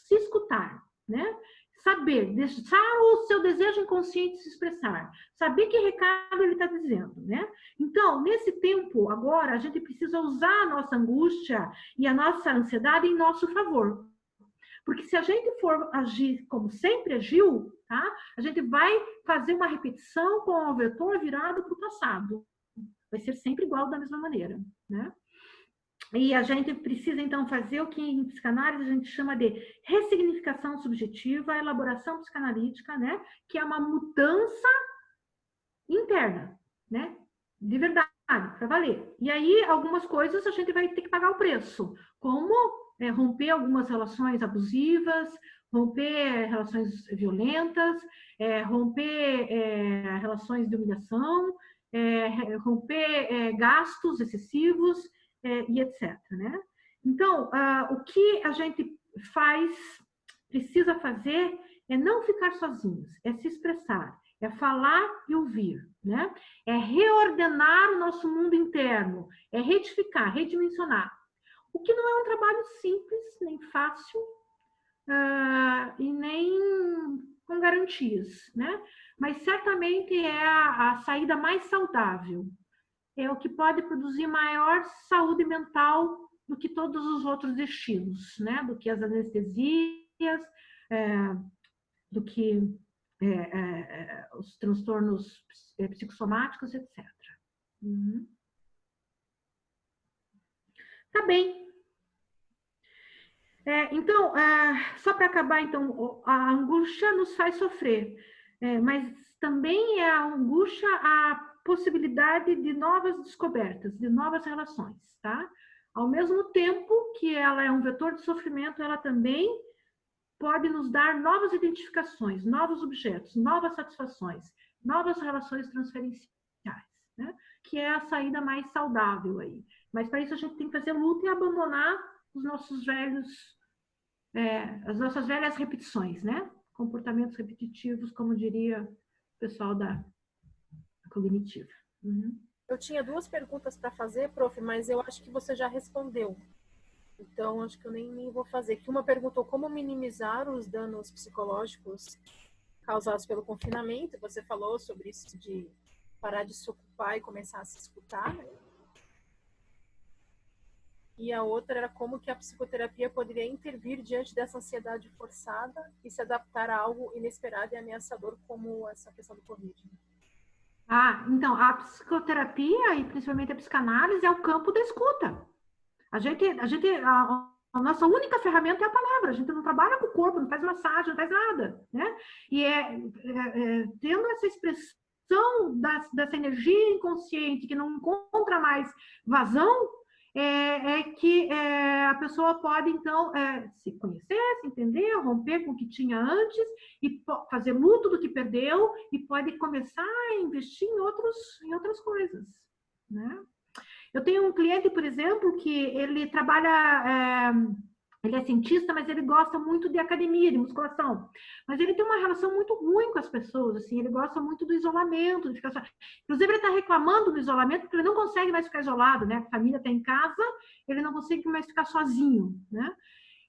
se escutar, né? Saber, deixar o seu desejo inconsciente se expressar, saber que recado ele está dizendo, né? Então, nesse tempo, agora, a gente precisa usar a nossa angústia e a nossa ansiedade em nosso favor. Porque se a gente for agir como sempre agiu, tá? A gente vai fazer uma repetição com o vetor virado para o passado. Vai ser sempre igual da mesma maneira, né? E a gente precisa, então, fazer o que em psicanálise a gente chama de ressignificação subjetiva, elaboração psicanalítica, né? Que é uma mudança interna, né? De verdade, para valer. E aí, algumas coisas a gente vai ter que pagar o preço, como romper algumas relações abusivas, romper relações violentas, romper relações de humilhação, romper gastos excessivos, e etc. Né? Então, o que a gente precisa fazer é não ficar sozinhos, é se expressar, é falar e ouvir, né? É reordenar o nosso mundo interno, é retificar, redimensionar. O que não é um trabalho simples, nem fácil, e nem com garantias, né? Mas certamente é a saída mais saudável. É o que pode produzir maior saúde mental do que todos os outros destinos, né? Do que as anestesias, do que os transtornos psicossomáticos, etc. Uhum. Tá bem. Então, só para acabar, então, a angústia nos faz sofrer, mas também é a angústia a possibilidade de novas descobertas, de novas relações, tá? Ao mesmo tempo que ela é um vetor de sofrimento, ela também pode nos dar novas identificações, novos objetos, novas satisfações, novas relações transferenciais, né? Que é a saída mais saudável aí. Mas para isso a gente tem que fazer luta e abandonar os nossos as nossas velhas repetições, né? Comportamentos repetitivos, como diria o pessoal da cognitiva. Uhum. Eu tinha 2 perguntas para fazer, prof, mas eu acho que você já respondeu. Então, acho que eu nem vou fazer. Que uma perguntou como minimizar os danos psicológicos causados pelo confinamento. Você falou sobre isso de parar de se ocupar e começar a se escutar, né? E a outra era como que a psicoterapia poderia intervir diante dessa ansiedade forçada e se adaptar a algo inesperado e ameaçador como essa questão do Covid. Então, a psicoterapia e principalmente a psicanálise é o campo da escuta. A nossa única ferramenta é a palavra. A gente não trabalha com o corpo, não faz massagem, não faz nada, né? E tendo essa expressão dessa energia inconsciente que não encontra mais vazão, que a pessoa pode, então, se conhecer, se entender, romper com o que tinha antes e fazer luto do que perdeu e pode começar a investir em outras coisas, né? Eu tenho um cliente, por exemplo, que ele trabalha... ele é cientista, mas ele gosta muito de academia, de musculação. Mas ele tem uma relação muito ruim com as pessoas, assim, ele gosta muito do isolamento, de ficar só... Inclusive, ele está reclamando do isolamento porque ele não consegue mais ficar isolado, né? A família está em casa, ele não consegue mais ficar sozinho, né?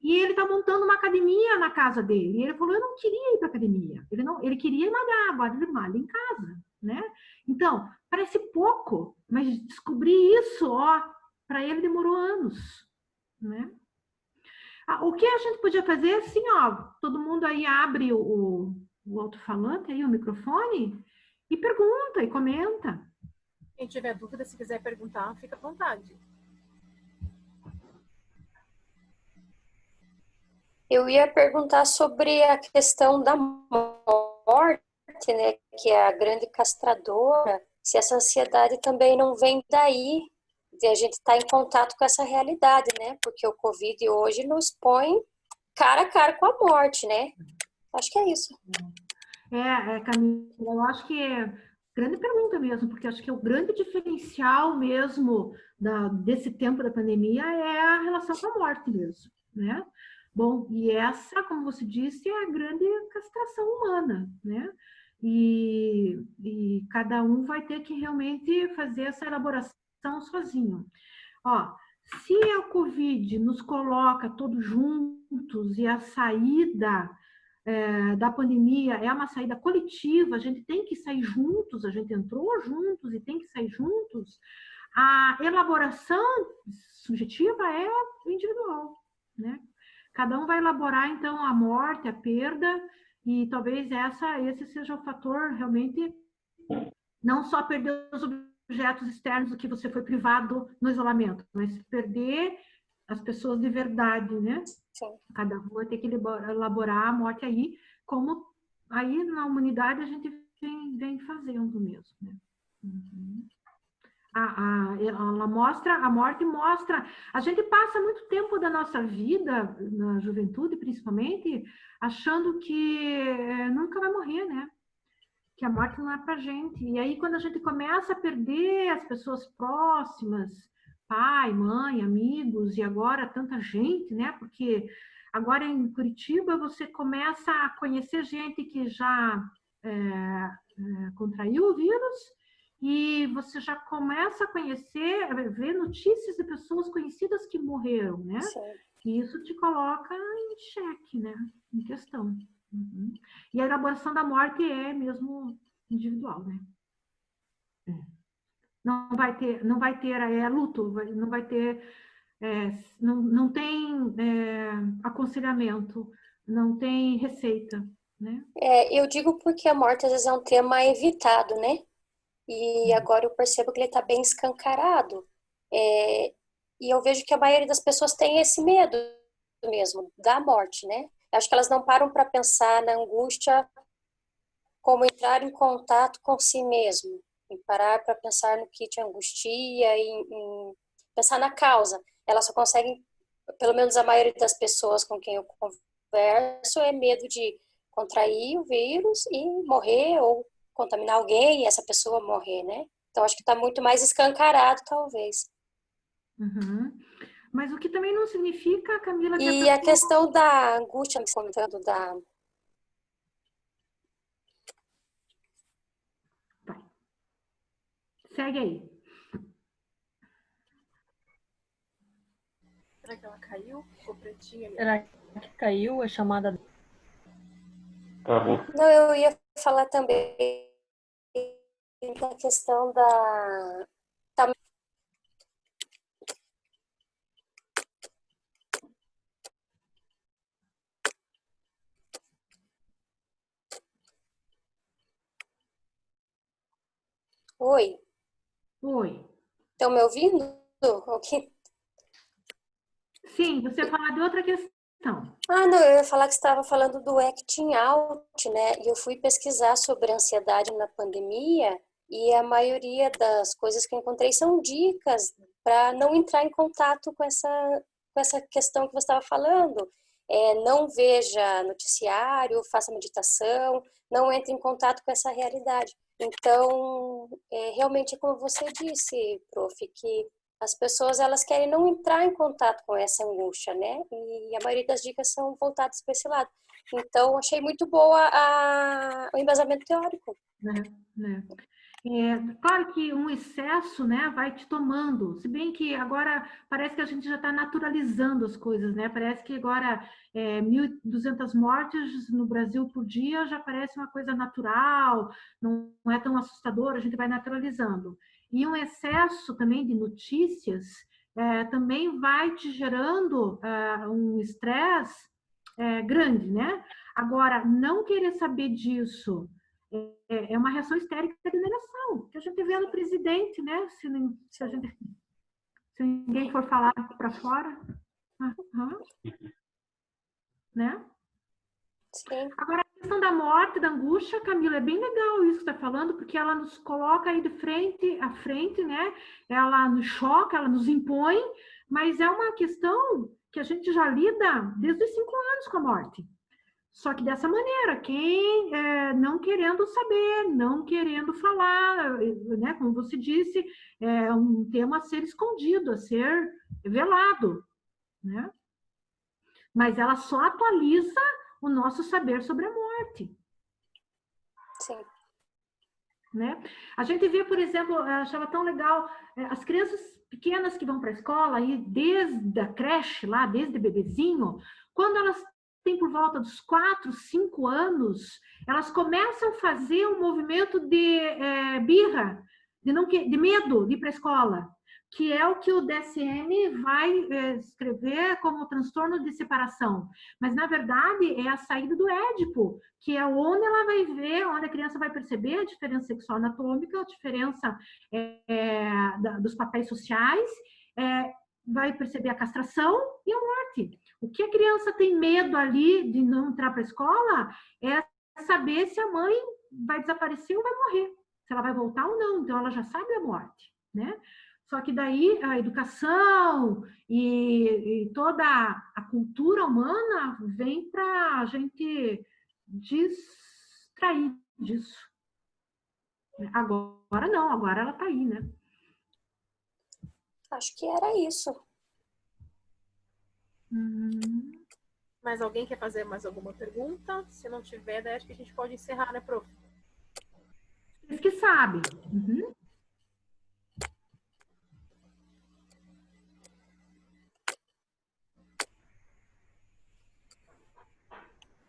E ele está montando uma academia na casa dele. E ele falou, eu não queria ir para academia. Ele queria malhar, agora ele malha em casa, né? Então, parece pouco, mas descobrir isso, para ele demorou anos, né? O que a gente podia fazer, assim, todo mundo aí abre o alto-falante, aí, o microfone, e pergunta, e comenta. Quem tiver dúvida, se quiser perguntar, fica à vontade. Eu ia perguntar sobre a questão da morte, né, que é a grande castradora, se essa ansiedade também não vem daí, de a gente estar em contato com essa realidade, né? Porque o Covid hoje nos põe cara a cara com a morte, né? Acho que é isso. Camila, eu acho que grande pergunta mesmo, porque acho que o grande diferencial mesmo desse tempo da pandemia é a relação com a morte mesmo, né? Bom, e essa, como você disse, é a grande castração humana, né? E E cada um vai ter que realmente fazer essa elaboração sozinho. Ó, se a Covid nos coloca todos juntos e a saída da pandemia é uma saída coletiva, a gente tem que sair juntos, a gente entrou juntos e tem que sair juntos, a elaboração subjetiva é individual, né? Cada um vai elaborar, então, a morte, a perda, e talvez esse seja o fator realmente, não só perder os objetos externos do que você foi privado no isolamento, mas perder as pessoas de verdade, né? Sim. Cada um vai ter que elaborar a morte aí, como aí na humanidade a gente vem fazendo mesmo, né? Uhum. Ela mostra, a morte mostra, a gente passa muito tempo da nossa vida, na juventude principalmente, achando que nunca vai morrer, né? Que a morte não é pra gente. E aí quando a gente começa a perder as pessoas próximas, pai, mãe, amigos, e agora tanta gente, né? Porque agora em Curitiba você começa a conhecer gente que já contraiu o vírus, e você já começa a conhecer, ver notícias de pessoas conhecidas que morreram, né? Sim. E isso te coloca em xeque, né? Em questão. Uhum. E a elaboração da morte é mesmo individual, né? Não vai ter luto, não vai ter, não tem aconselhamento, não tem receita, né? Eu digo porque a morte às vezes é um tema evitado, né? E agora eu percebo que ele está bem escancarado. E eu vejo que a maioria das pessoas tem esse medo mesmo da morte, né? Acho que elas não param para pensar na angústia como entrar em contato com si mesmo, em parar para pensar no que te angustia, em pensar na causa. Elas só conseguem, pelo menos a maioria das pessoas com quem eu converso, é medo de contrair o vírus e morrer ou contaminar alguém e essa pessoa morrer, né? Então, acho que está muito mais escancarado, talvez. Uhum. Mas o que também não significa, Camila, que E a questão da angústia, comentando da... Vai. Segue aí. Será que ela caiu? Ficou pretinha ali? Será que caiu a chamada? Não, eu ia falar também da questão da... Oi, Oi. estão me ouvindo? Okay. Sim, você fala de outra questão. Não, eu ia falar que você estava falando do acting out, né? E eu fui pesquisar sobre ansiedade na pandemia e a maioria das coisas que eu encontrei são dicas para não entrar em contato com essa questão que você estava falando. Não veja noticiário, faça meditação, não entre em contato com essa realidade. Então, realmente é como você disse, prof, que as pessoas elas querem não entrar em contato com essa angústia, né? E a maioria das dicas são voltadas para esse lado. Então, achei muito boa o embasamento teórico. Claro que um excesso, né, vai te tomando, se bem que agora parece que a gente já está naturalizando as coisas, né, parece que agora 1.200 mortes no Brasil por dia já parece uma coisa natural, não é tão assustador, a gente vai naturalizando. E um excesso também de notícias também vai te gerando um estresse grande, né? Agora, não querer saber disso é uma reação histérica de negação, que a gente vê no presidente, né? Se ninguém for falar para fora. Né? Sim. Agora, a questão da morte, da angústia, Camila, é bem legal isso que você está falando, porque ela nos coloca aí de frente a frente, né? Ela nos choca, ela nos impõe, mas é uma questão que a gente já lida desde os 5 anos com a morte. Só que dessa maneira, quem não querendo saber, não querendo falar, né? Como você disse, é um tema a ser escondido, a ser velado, né? Mas ela só atualiza o nosso saber sobre a morte. Sim. né? A gente vê, por exemplo, eu achava tão legal, as crianças pequenas que vão para a escola, aí, desde a creche, lá, desde bebezinho, quando elas têm por volta dos 4, 5 anos, elas começam a fazer um movimento de birra, de medo de ir para a escola, que é o que o DSM vai escrever como transtorno de separação. Mas, na verdade, é a saída do Édipo, que é onde ela vai ver, onde a criança vai perceber a diferença sexual anatômica, a diferença dos papéis sociais, vai perceber a castração e a morte. O que a criança tem medo ali de não entrar para a escola é saber se a mãe vai desaparecer ou vai morrer, se ela vai voltar ou não. Então, ela já sabe a morte, né? Só que daí a educação e toda a cultura humana vem para a gente distrair disso. Agora não, agora ela está aí, né? Acho que era isso. Mais alguém quer fazer mais alguma pergunta? Se não tiver, daí acho que a gente pode encerrar, né, prof? Vocês que sabem. Uhum.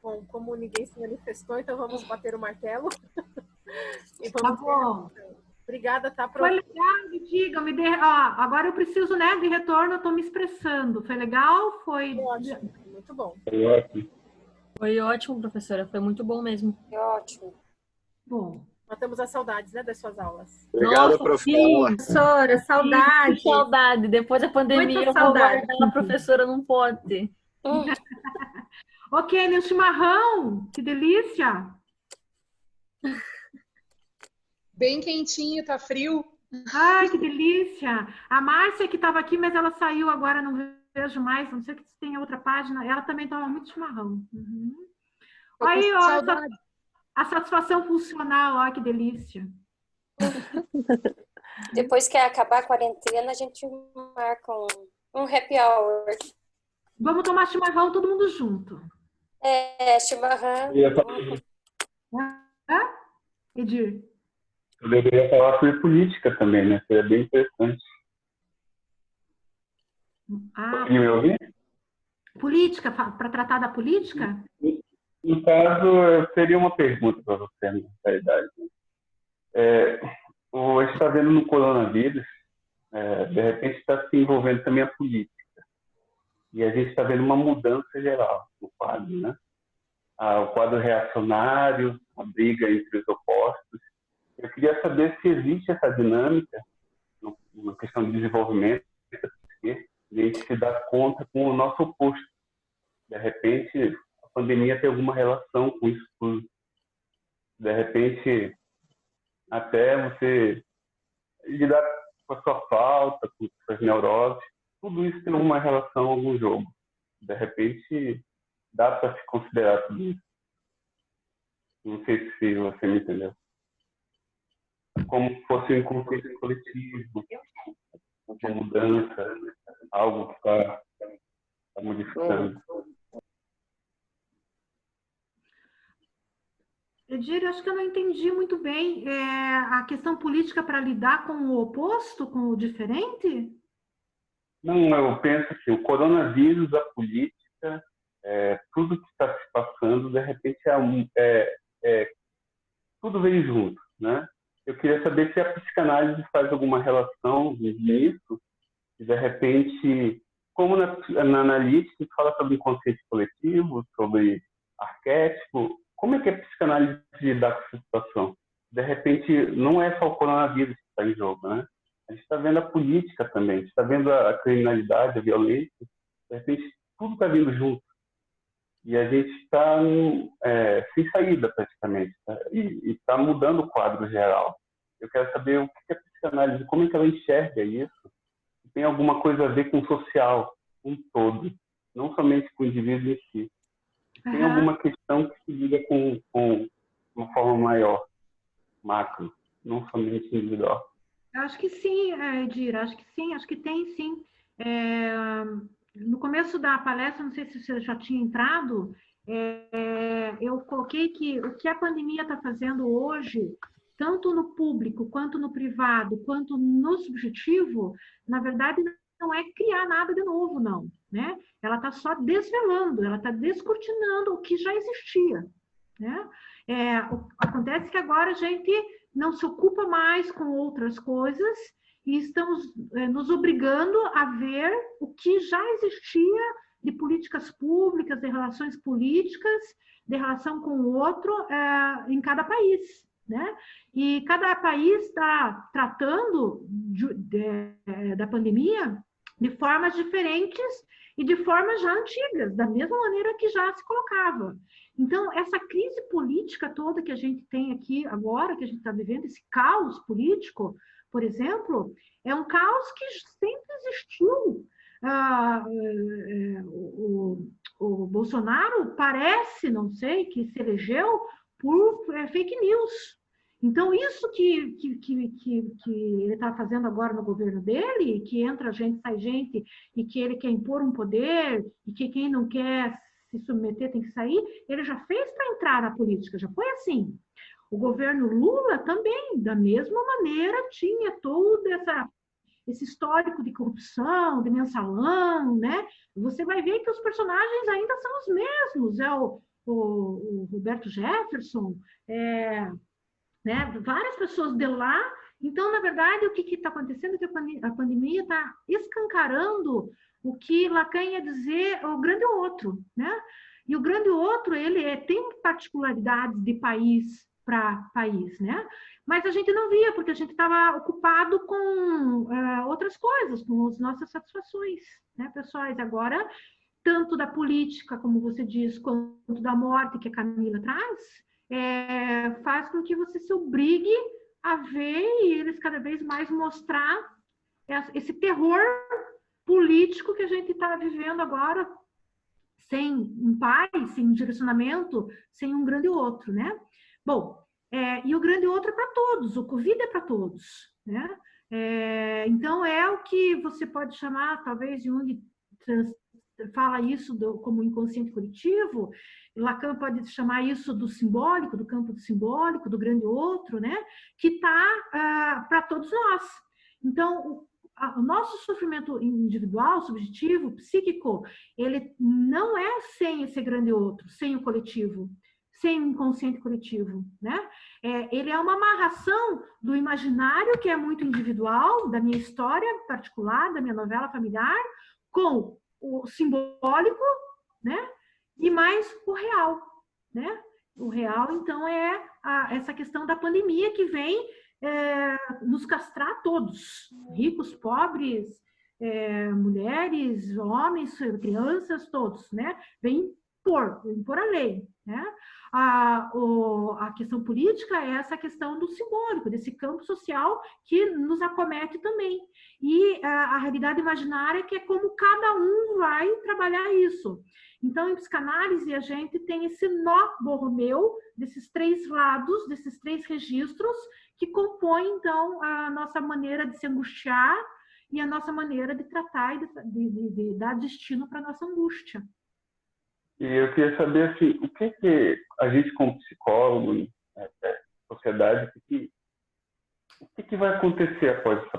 Bom, como ninguém se manifestou, então vamos bater o martelo. E Tá vamos bom. Obrigada, tá, prof? Foi legal, me diga, agora eu preciso, né, de retorno, eu estou me expressando. Foi legal? Foi Ótimo, muito bom. Foi ótimo, professora. Foi muito bom mesmo. É ótimo. Bom. Matamos as saudades, né, das suas aulas. Obrigado, Nossa, prof. sim, Professora, saudade. que saudade. Depois da pandemia, Muita eu vou saudade. guardar a professora num pote. Ok, meu chimarrão, que delícia. Bem quentinho, tá frio. Ai, que delícia. A Márcia que estava aqui, mas ela saiu agora, não vejo mais, não sei se tem outra página. Ela também toma muito chimarrão. Uhum. Aí, ó, a satisfação funcional, ó, que delícia. Depois que acabar a quarentena, a gente marca um happy hour. Vamos tomar chimarrão todo mundo junto. Chimarrão. Edir? Eu deveria falar sobre política também, né? Seria bem interessante. Pode me ouvir? Política, para tratar da política? No caso, seria uma pergunta para você, na realidade. A gente está vendo no coronavírus, de repente está se envolvendo também a política. E a gente está vendo uma mudança geral no quadro, né? O quadro reacionário, a briga entre os opostos. Eu queria saber se existe essa dinâmica, uma questão de desenvolvimento, de a gente se dar conta com o nosso oposto. De repente, a pandemia tem alguma relação com isso tudo. De repente, até você lidar com a sua falta, com suas neuroses, tudo isso tem alguma relação a algum jogo. De repente, dá para se considerar tudo isso. Não sei se você me entendeu. Como se fosse um inconsciente coletivo, uma mudança, algo que está modificando. Edir, acho que eu não entendi muito bem a questão política para lidar com o oposto, com o diferente? Não, eu penso que o coronavírus, a política, tudo que está se passando, de repente, tudo veio junto, né? Eu queria saber se a psicanálise faz alguma relação nisso, e de repente, como na analítica, a gente fala sobre inconsciente coletivo, sobre arquétipo, como é que a psicanálise lidar com essa situação? De repente, não é só o coronavírus que está em jogo, né? A gente está vendo a política também, a gente está vendo a criminalidade, a violência, de repente, tudo está vindo junto. E a gente está sem saída, praticamente, tá? E está mudando o quadro geral. Eu quero saber o que é a psicanálise, como é que ela enxerga isso. Tem alguma coisa a ver com o social, com um todo, não somente com o indivíduo em si. Tem alguma questão que se liga com uma forma maior, macro, não somente individual. Acho que sim, Edir, acho que sim, acho que tem sim. No começo da palestra, não sei se você já tinha entrado, eu coloquei que o que a pandemia está fazendo hoje tanto no público, quanto no privado, quanto no subjetivo, na verdade, não é criar nada de novo, não, né? Ela está só desvelando, ela está descortinando o que já existia, né? Acontece que agora a gente não se ocupa mais com outras coisas e estamos nos obrigando a ver o que já existia de políticas públicas, de relações políticas, de relação com o outro em cada país, né? E cada país está tratando da pandemia de formas diferentes e de formas já antigas, da mesma maneira que já se colocava. Então, essa crise política toda que a gente tem aqui agora, que a gente está vivendo, esse caos político, por exemplo, é um caos que sempre existiu. O Bolsonaro parece, não sei, que se elegeu por fake news. Então, isso que ele está fazendo agora no governo dele, que entra gente, sai gente, e que ele quer impor um poder, e que quem não quer se submeter tem que sair, ele já fez para entrar na política, já foi assim. O governo Lula também, da mesma maneira, tinha todo esse histórico de corrupção, de mensalão, né? Você vai ver que os personagens ainda são os mesmos, o Roberto Jefferson, né? Várias pessoas de lá. Então, na verdade, o que está acontecendo é que a pandemia está escancarando o que Lacan ia dizer o grande outro, né? E o grande outro, ele tem particularidades de país para país, né? Mas a gente não via, porque a gente estava ocupado com outras coisas, com as nossas satisfações, né, pessoais? Agora, tanto da política, como você diz, quanto da morte que a Camila traz, faz com que você se obrigue a ver e eles cada vez mais mostrar esse terror político que a gente está vivendo agora, sem um pai, sem um direcionamento, sem um grande outro, né? Bom, e o grande outro é para todos, o Covid é para todos, né? Então, é o que você pode chamar, talvez, Jung fala isso como inconsciente coletivo, Lacan pode chamar isso do simbólico, do campo do simbólico, do grande outro, né? Que está para todos nós. Então, o nosso sofrimento individual, subjetivo, psíquico, ele não é sem esse grande outro, sem o coletivo, sem o inconsciente coletivo, né? Ele é uma amarração do imaginário, que é muito individual, da minha história particular, da minha novela familiar, com o simbólico, né? E mais o real, né? O real, então, é essa questão da pandemia que vem nos castrar todos, ricos, pobres, mulheres, homens, crianças, todos, né? Vem impor a lei, né? A questão política é essa questão do simbólico, desse campo social que nos acomete também. E a realidade imaginária, que é como cada um vai trabalhar isso. Então, em psicanálise, a gente tem esse nó borromeu desses três lados, desses três registros, que compõem, então, a nossa maneira de se angustiar e a nossa maneira de tratar e de dar destino para a nossa angústia. E eu queria saber, assim, o que a gente, como psicólogo, sociedade, o que vai acontecer após essa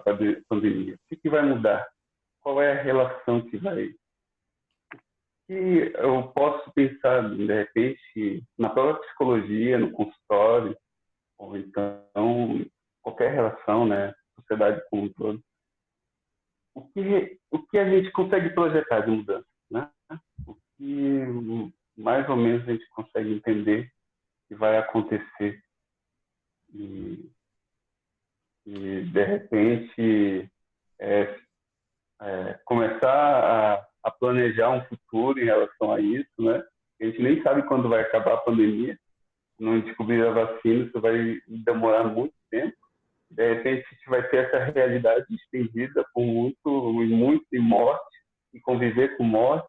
pandemia? O que vai mudar? Qual é a relação que vai... E eu posso pensar, de repente, na própria psicologia, no consultório, ou então qualquer relação, né, sociedade como um todo. O que a gente consegue projetar de mudança, né? O que mais ou menos a gente consegue entender que vai acontecer e de repente começar a planejar um futuro em relação a isso, né? A gente nem sabe quando vai acabar a pandemia, não descobrir a vacina, isso vai demorar muito tempo. De repente a gente vai ter essa realidade estendida com muito e morte, e conviver com morte,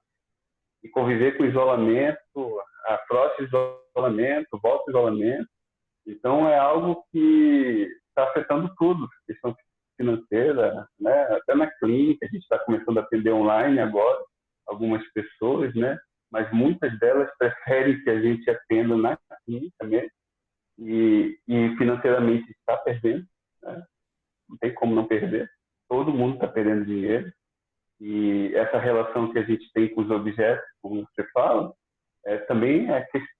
e conviver com isolamento, a próximo isolamento, volta isolamento. Então é algo que está afetando tudo, questão financeira, né? Até na clínica, a gente está começando a atender online agora, algumas pessoas, né? Mas muitas delas preferem que a gente atenda na clínica mesmo. e financeiramente está perdendo, né? Não tem como não perder. Todo mundo está perdendo dinheiro. E essa relação que a gente tem com os objetos, como você fala, também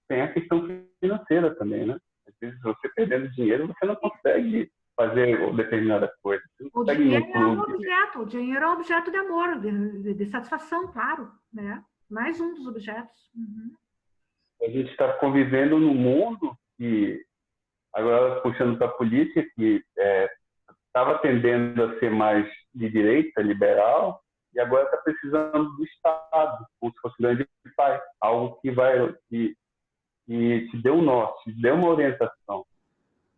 tem a questão financeira também, né? Às vezes você perdendo dinheiro, você não consegue fazer determinada coisa. Você não O consegue ir dinheiro num é um clube. objeto, o dinheiro é um objeto de amor, de satisfação, claro, né? Mais um dos objetos. Uhum. A gente está convivendo num mundo que, agora puxando para a política, que estava tendendo a ser mais de direita, liberal, e agora está precisando do Estado, como se fosse um grande pai, algo que te dê um norte, te dê uma orientação.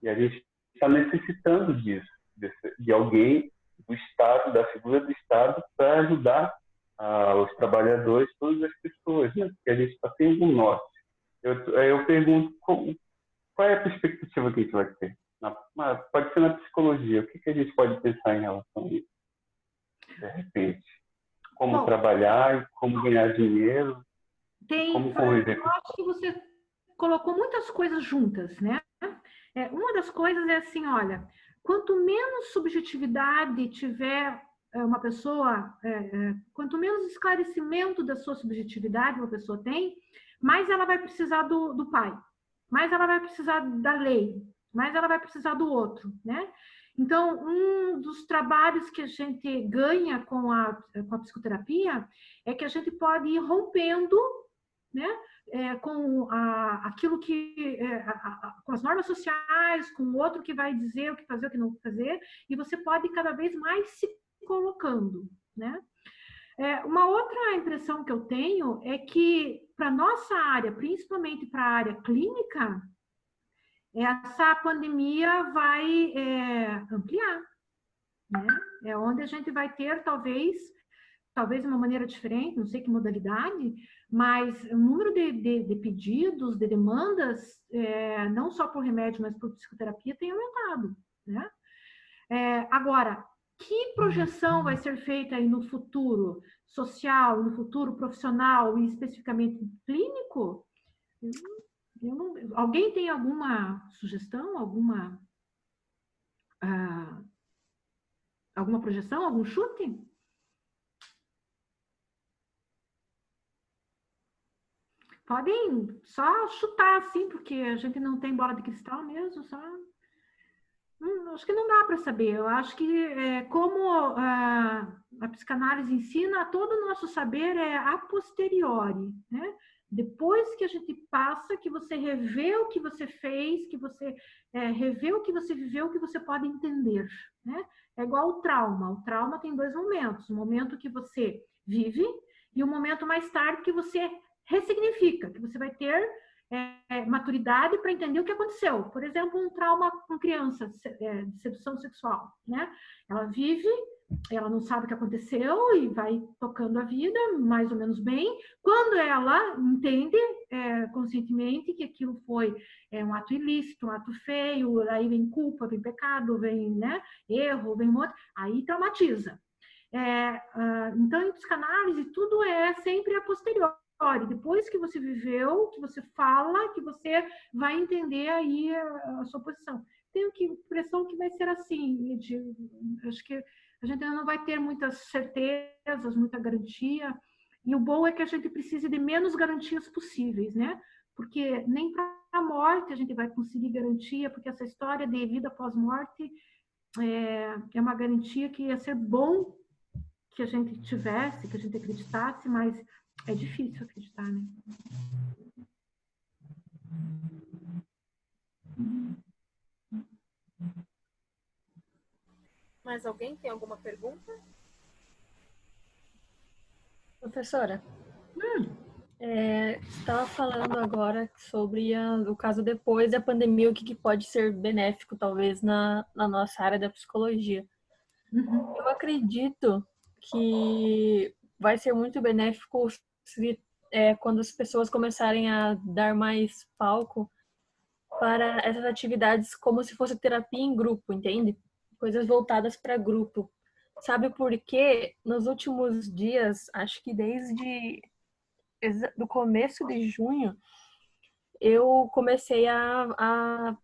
E a gente está necessitando disso, de alguém do Estado, da figura do Estado, para ajudar os trabalhadores, todas as pessoas, né? Porque a gente está sem um norte. Eu pergunto, qual é a perspectiva que a gente vai ter? Pode ser na psicologia. O que a gente pode pensar em relação a isso? De repente. Como trabalhar, e como ganhar dinheiro, como conviver. Eu acho que você colocou muitas coisas juntas, né? Uma das coisas é assim, olha, quanto menos subjetividade tiver uma pessoa, quanto menos esclarecimento da sua subjetividade uma pessoa tem, mais ela vai precisar do pai, mais ela vai precisar da lei, mais ela vai precisar do outro, né? Então, um dos trabalhos que a gente ganha com a psicoterapia é que a gente pode ir rompendo, né, com aquilo que com as normas sociais, com o outro que vai dizer o que fazer, o que não fazer, e você pode cada vez mais se colocando, né? Uma outra impressão que eu tenho é que para nossa área, principalmente para a área clínica, essa pandemia vai ampliar, né? É onde a gente vai ter, talvez de uma maneira diferente, não sei que modalidade, mas o número de pedidos, de demandas, não só por remédio, mas por psicoterapia, tem aumentado, né? Agora, que projeção vai ser feita aí no futuro social, no futuro profissional e especificamente clínico? Alguém tem alguma sugestão, alguma projeção, algum chute? Podem só chutar assim, porque a gente não tem bola de cristal mesmo, só... acho que não dá para saber. Eu acho que como a psicanálise ensina, todo o nosso saber é a posteriori, né? Depois que a gente passa, que você revê o que você fez, que você revê o que você viveu, que você pode entender, né? É igual o trauma. O trauma tem dois momentos. O momento que você vive e o momento mais tarde que você ressignifica, que você vai ter maturidade para entender o que aconteceu. Por exemplo, um trauma com criança, de sedução sexual, né? Ela vive, ela não sabe o que aconteceu e vai tocando a vida mais ou menos bem. Quando ela entende conscientemente que aquilo foi um ato ilícito, um ato feio, aí vem culpa, vem pecado, vem, né, erro, vem outro, aí traumatiza. Então, em psicanálise, tudo é sempre a posteriori. Depois que você viveu, que você fala, que você vai entender aí a sua posição. Tenho a impressão que vai ser assim, acho que a gente ainda não vai ter muitas certezas, muita garantia, e o bom é que a gente precise de menos garantias possíveis, né? Porque nem para a morte a gente vai conseguir garantia, porque essa história de vida pós-morte é uma garantia que ia ser bom que a gente tivesse, que a gente acreditasse, mas é difícil acreditar, né? Mais alguém tem alguma pergunta? Professora, estava falando agora sobre o caso depois da pandemia, o que pode ser benéfico, talvez, na nossa área da psicologia. Uhum. Eu acredito que vai ser muito benéfico quando as pessoas começarem a dar mais palco para essas atividades como se fosse terapia em grupo, entende? Coisas voltadas para grupo. Sabe por quê? Nos últimos dias, acho que desde do começo de junho, eu comecei a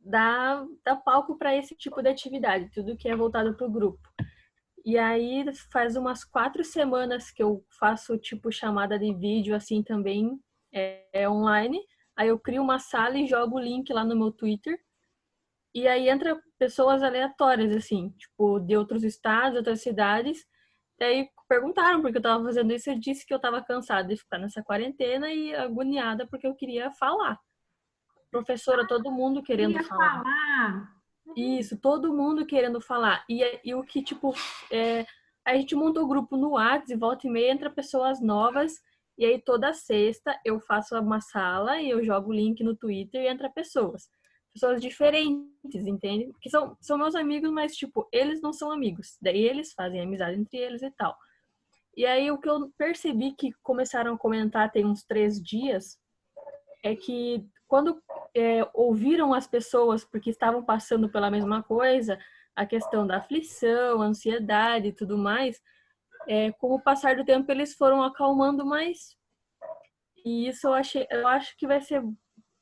dá palco para esse tipo de atividade, tudo que é voltado para o grupo. E aí faz umas 4 semanas que eu faço tipo chamada de vídeo assim também, online. Aí eu crio uma sala e jogo o link lá no meu Twitter. E aí entra pessoas aleatórias, assim, tipo, de outros estados, outras cidades. E aí perguntaram por que eu tava fazendo isso. Eu disse que eu tava cansada de ficar nessa quarentena e agoniada porque eu queria falar. Professora, todo mundo querendo falar. Isso, todo mundo querendo falar. E o que, tipo, a gente montou o grupo no WhatsApp, e volta e meia entra pessoas novas. E aí toda sexta eu faço uma sala e eu jogo o link no Twitter e entra pessoas. Pessoas diferentes, entende? Que são meus amigos, mas, tipo, eles não são amigos. Daí eles fazem amizade entre eles e tal. E aí o que eu percebi que começaram a comentar tem uns 3 dias é que quando ouviram as pessoas, porque estavam passando pela mesma coisa, a questão da aflição, ansiedade e tudo mais, com o passar do tempo eles foram acalmando mais. E isso eu acho que vai ser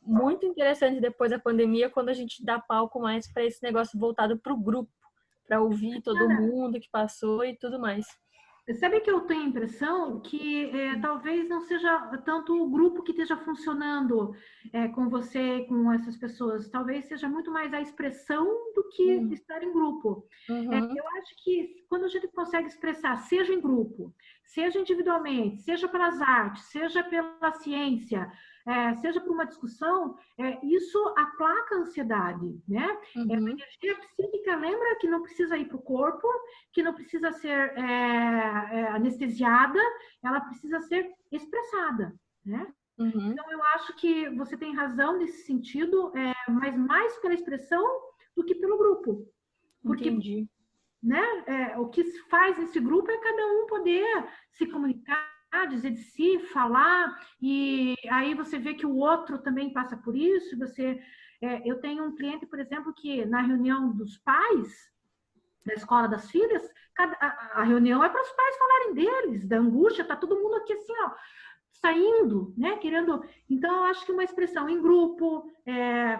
muito interessante depois da pandemia, quando a gente dá palco mais para esse negócio voltado para o grupo, para ouvir todo mundo que passou e tudo mais. Sabe que eu tenho a impressão que talvez não seja tanto o grupo que esteja funcionando com você, com essas pessoas. Talvez seja muito mais a expressão do que estar em grupo. Eu acho que quando a gente consegue expressar, seja em grupo, seja individualmente, seja pelas artes, seja pela ciência, seja por uma discussão, isso aplaca a ansiedade, né? A energia psíquica, lembra que não precisa ir para o corpo, que não precisa ser anestesiada, ela precisa ser expressada, né? Então, eu acho que você tem razão nesse sentido, mas mais pela expressão do que pelo grupo. Porque, entendi. Né, o que se faz nesse grupo é cada um poder se comunicar, dizer de si, falar, e aí você vê que o outro também passa por isso. Eu tenho um cliente, por exemplo, que na reunião dos pais, da escola das filhas, a reunião é para os pais falarem deles, da angústia, tá todo mundo aqui assim, ó, saindo, né, querendo. Então, eu acho que uma expressão em grupo,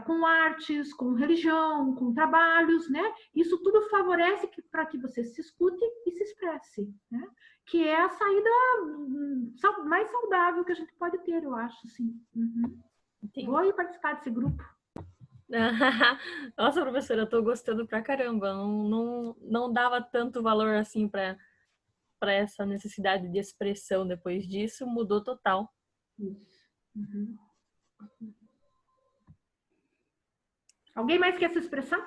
com artes, com religião, com trabalhos, né, isso tudo favorece para que você se escute e se expresse, né, que é a saída mais saudável que a gente pode ter, eu acho, assim. Vou ir participar desse grupo. Nossa, professora, eu tô gostando pra caramba. Não dava tanto valor assim pra essa necessidade de expressão depois disso, mudou total. Alguém mais quer se expressar?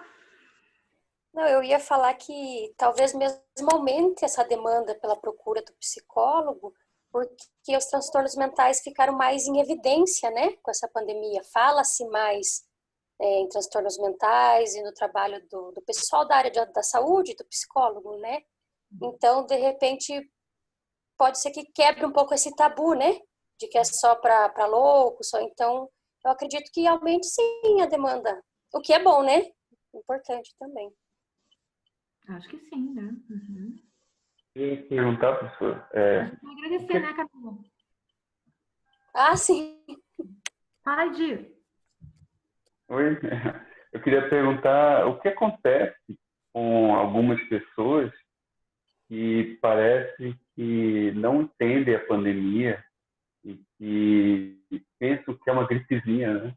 Não, eu ia falar que talvez mesmo aumente essa demanda pela procura do psicólogo, porque os transtornos mentais ficaram mais em evidência, né, com essa pandemia. Fala-se mais em transtornos mentais e no trabalho do pessoal da área da saúde, do psicólogo, né? Então, de repente, pode ser que quebre um pouco esse tabu, né? De que é só para loucos. Então, eu acredito que aumente sim a demanda. O que é bom, né? Importante também. Acho que sim, né? Eu ia perguntar, professor. Vou agradecer, né, Camila? Ah, sim. Fala, Edir. Oi, eu queria perguntar o que acontece com algumas pessoas que parece que não entendem a pandemia e que pensam que é uma gripezinha, né?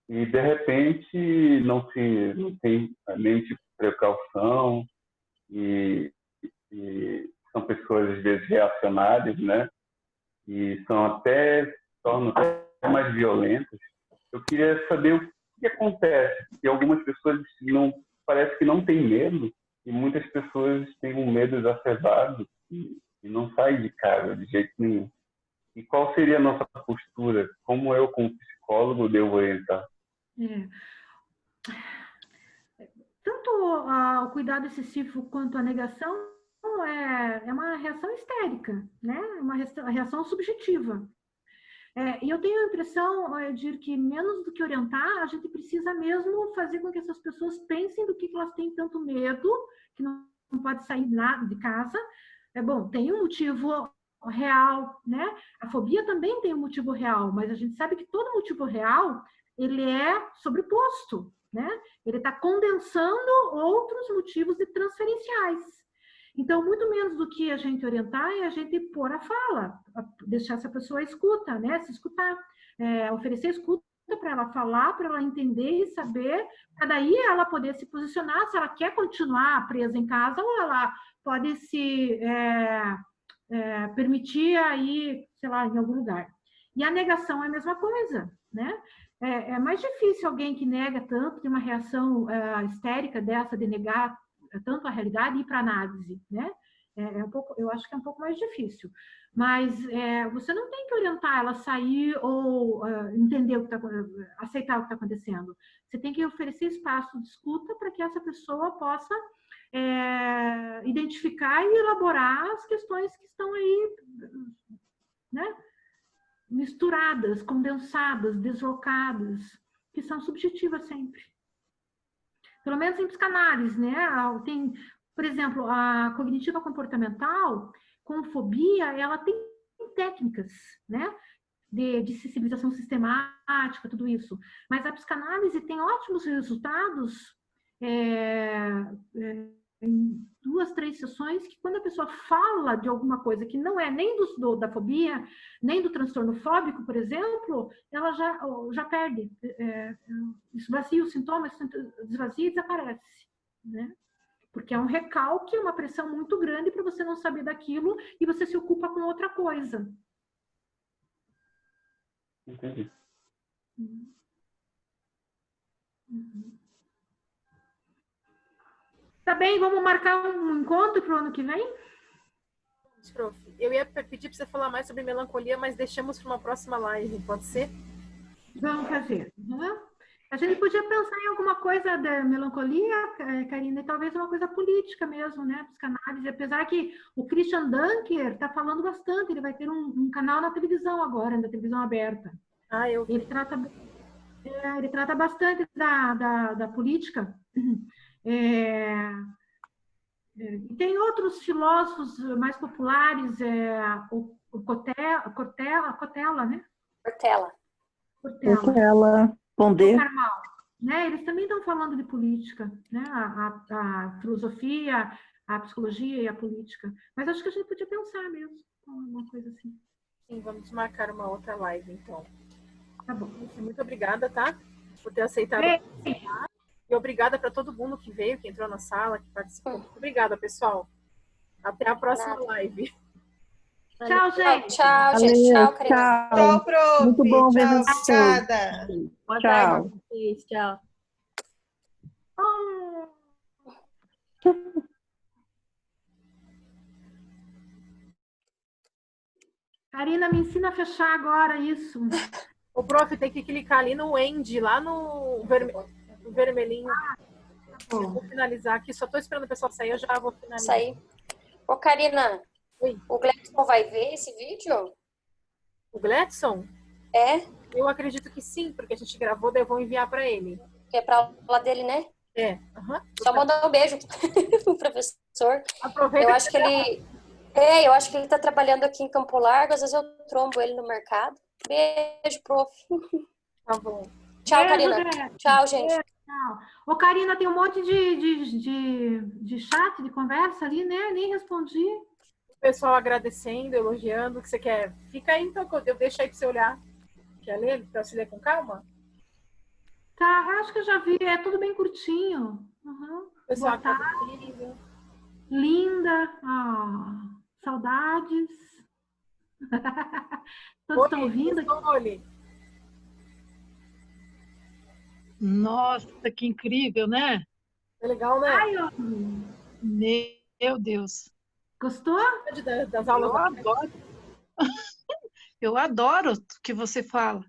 E de repente não tem nem tipo de precaução e são pessoas às vezes reacionárias, né? E tornam até mais violentas. Eu queria saber o que acontece, que algumas pessoas parece que não têm medo e muitas pessoas têm um medo exacerbado e não saem de casa de jeito nenhum. E qual seria a nossa postura? Como eu, como psicólogo, devo orientar? Tanto o cuidado excessivo quanto a negação é uma reação histérica, né? Uma reação subjetiva. E eu tenho a impressão, de que menos do que orientar, a gente precisa mesmo fazer com que essas pessoas pensem do que elas têm tanto medo, que não pode sair nada de casa. Bom, tem um motivo real, né? A fobia também tem um motivo real, mas a gente sabe que todo motivo real, ele é sobreposto, né? Ele está condensando outros motivos transferenciais. Então, muito menos do que a gente orientar é a gente pôr a fala, deixar essa pessoa escuta, né? Se escutar, oferecer escuta para ela falar, para ela entender e saber, para daí ela poder se posicionar se ela quer continuar presa em casa ou ela pode se permitir aí, sei lá, em algum lugar. E a negação é a mesma coisa, né? É mais difícil alguém que nega tanto, tem uma reação histérica dessa de negar tanto a realidade e ir para análise, né? Eu acho que é um pouco mais difícil. Mas você não tem que orientar ela a sair ou entender o que aceitar o que está acontecendo. Você tem que oferecer espaço de escuta para que essa pessoa possa identificar e elaborar as questões que estão aí, né? Misturadas, condensadas, deslocadas, que são subjetivas sempre. Pelo menos em psicanálise, né? Tem, por exemplo, a cognitiva comportamental, com fobia, ela tem técnicas, né? De sensibilização sistemática, tudo isso. Mas a psicanálise tem ótimos resultados em 2, 3 sessões, que quando a pessoa fala de alguma coisa que não é nem da fobia, nem do transtorno fóbico, por exemplo, ela já perde. Esvazia os sintomas, esvazia e desaparece, né? Porque é um recalque, uma pressão muito grande para você não saber daquilo e você se ocupa com outra coisa. Entendi. Tá bem, vamos marcar um encontro para o ano que vem? Prof, eu ia pedir para você falar mais sobre melancolia, mas deixamos para uma próxima live, pode ser? Vamos fazer. A gente podia pensar em alguma coisa da melancolia, Karina, e talvez uma coisa política mesmo, né? Psicanálise, apesar que o Christian Dunker está falando bastante, ele vai ter um canal na televisão agora, na televisão aberta. Ele trata bastante da política. E tem outros filósofos mais populares, o Cortella, né? Cortella, Pondé. Né? Eles também estão falando de política, né? A filosofia, a psicologia e a política. Mas acho que a gente podia pensar mesmo, uma coisa assim. Sim, vamos marcar uma outra live, então. Tá bom. Muito obrigada, tá? Por ter aceitado. E obrigada para todo mundo que veio, que entrou na sala, que participou. Muito obrigada, pessoal. Até a próxima live. Tchau, gente. Tchau, gente. Tchau, Karina. Tchau, prof. Muito bom ver Tchau, você. obrigada. Boa Tchau. tarde pra vocês. Tchau. Karina, me ensina a fechar agora isso. O prof tem que clicar ali no end, lá no vermelhinho. Eu vou finalizar aqui. Só estou esperando o pessoal sair, eu já vou finalizar. Sair. Ô, Karina, Oi. O Gledson vai ver esse vídeo? O Gledson? Eu acredito que sim, porque a gente gravou, daí eu vou enviar para ele. Que é para aula dele, né? Só mandar um beijo pro professor. Aproveita. Eu acho que ele... eu acho que ele tá trabalhando aqui em Campo Largo, às vezes eu trombo ele no mercado. Beijo, prof. Tá bom. Tchau, Beijo, Karina. Tchau, gente. Tchau. Ô, Karina, tem um monte de chat, de conversa ali, né? Nem respondi. O pessoal agradecendo, elogiando, o que você quer. Fica aí, então, eu deixo aí para você olhar. Quer ler? Para você ler com calma? Tá, acho que eu já vi. É tudo bem curtinho. Pessoal, boa tarde. Linda. Saudades. Todos estão ouvindo? Nossa, que incrível, né? É legal, né? Ai, meu Deus. Gostou? Das aulas? Eu adoro. Eu adoro o que você fala.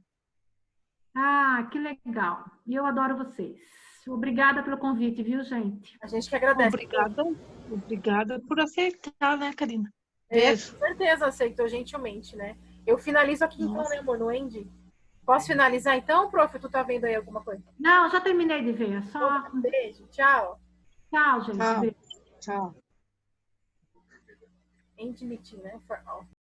Ah, que legal. E eu adoro vocês. Obrigada pelo convite, viu, gente? A gente que agradece. Obrigada por aceitar, né, Karina? Com certeza aceitou gentilmente, né? Eu finalizo aqui então, né, amor, no end. Posso finalizar então, prof? Tu tá vendo aí alguma coisa? Não, já terminei de ver. Só... Beijo, tchau. Tchau, gente. Tchau. Beijo. Tchau. End meeting, né? For all.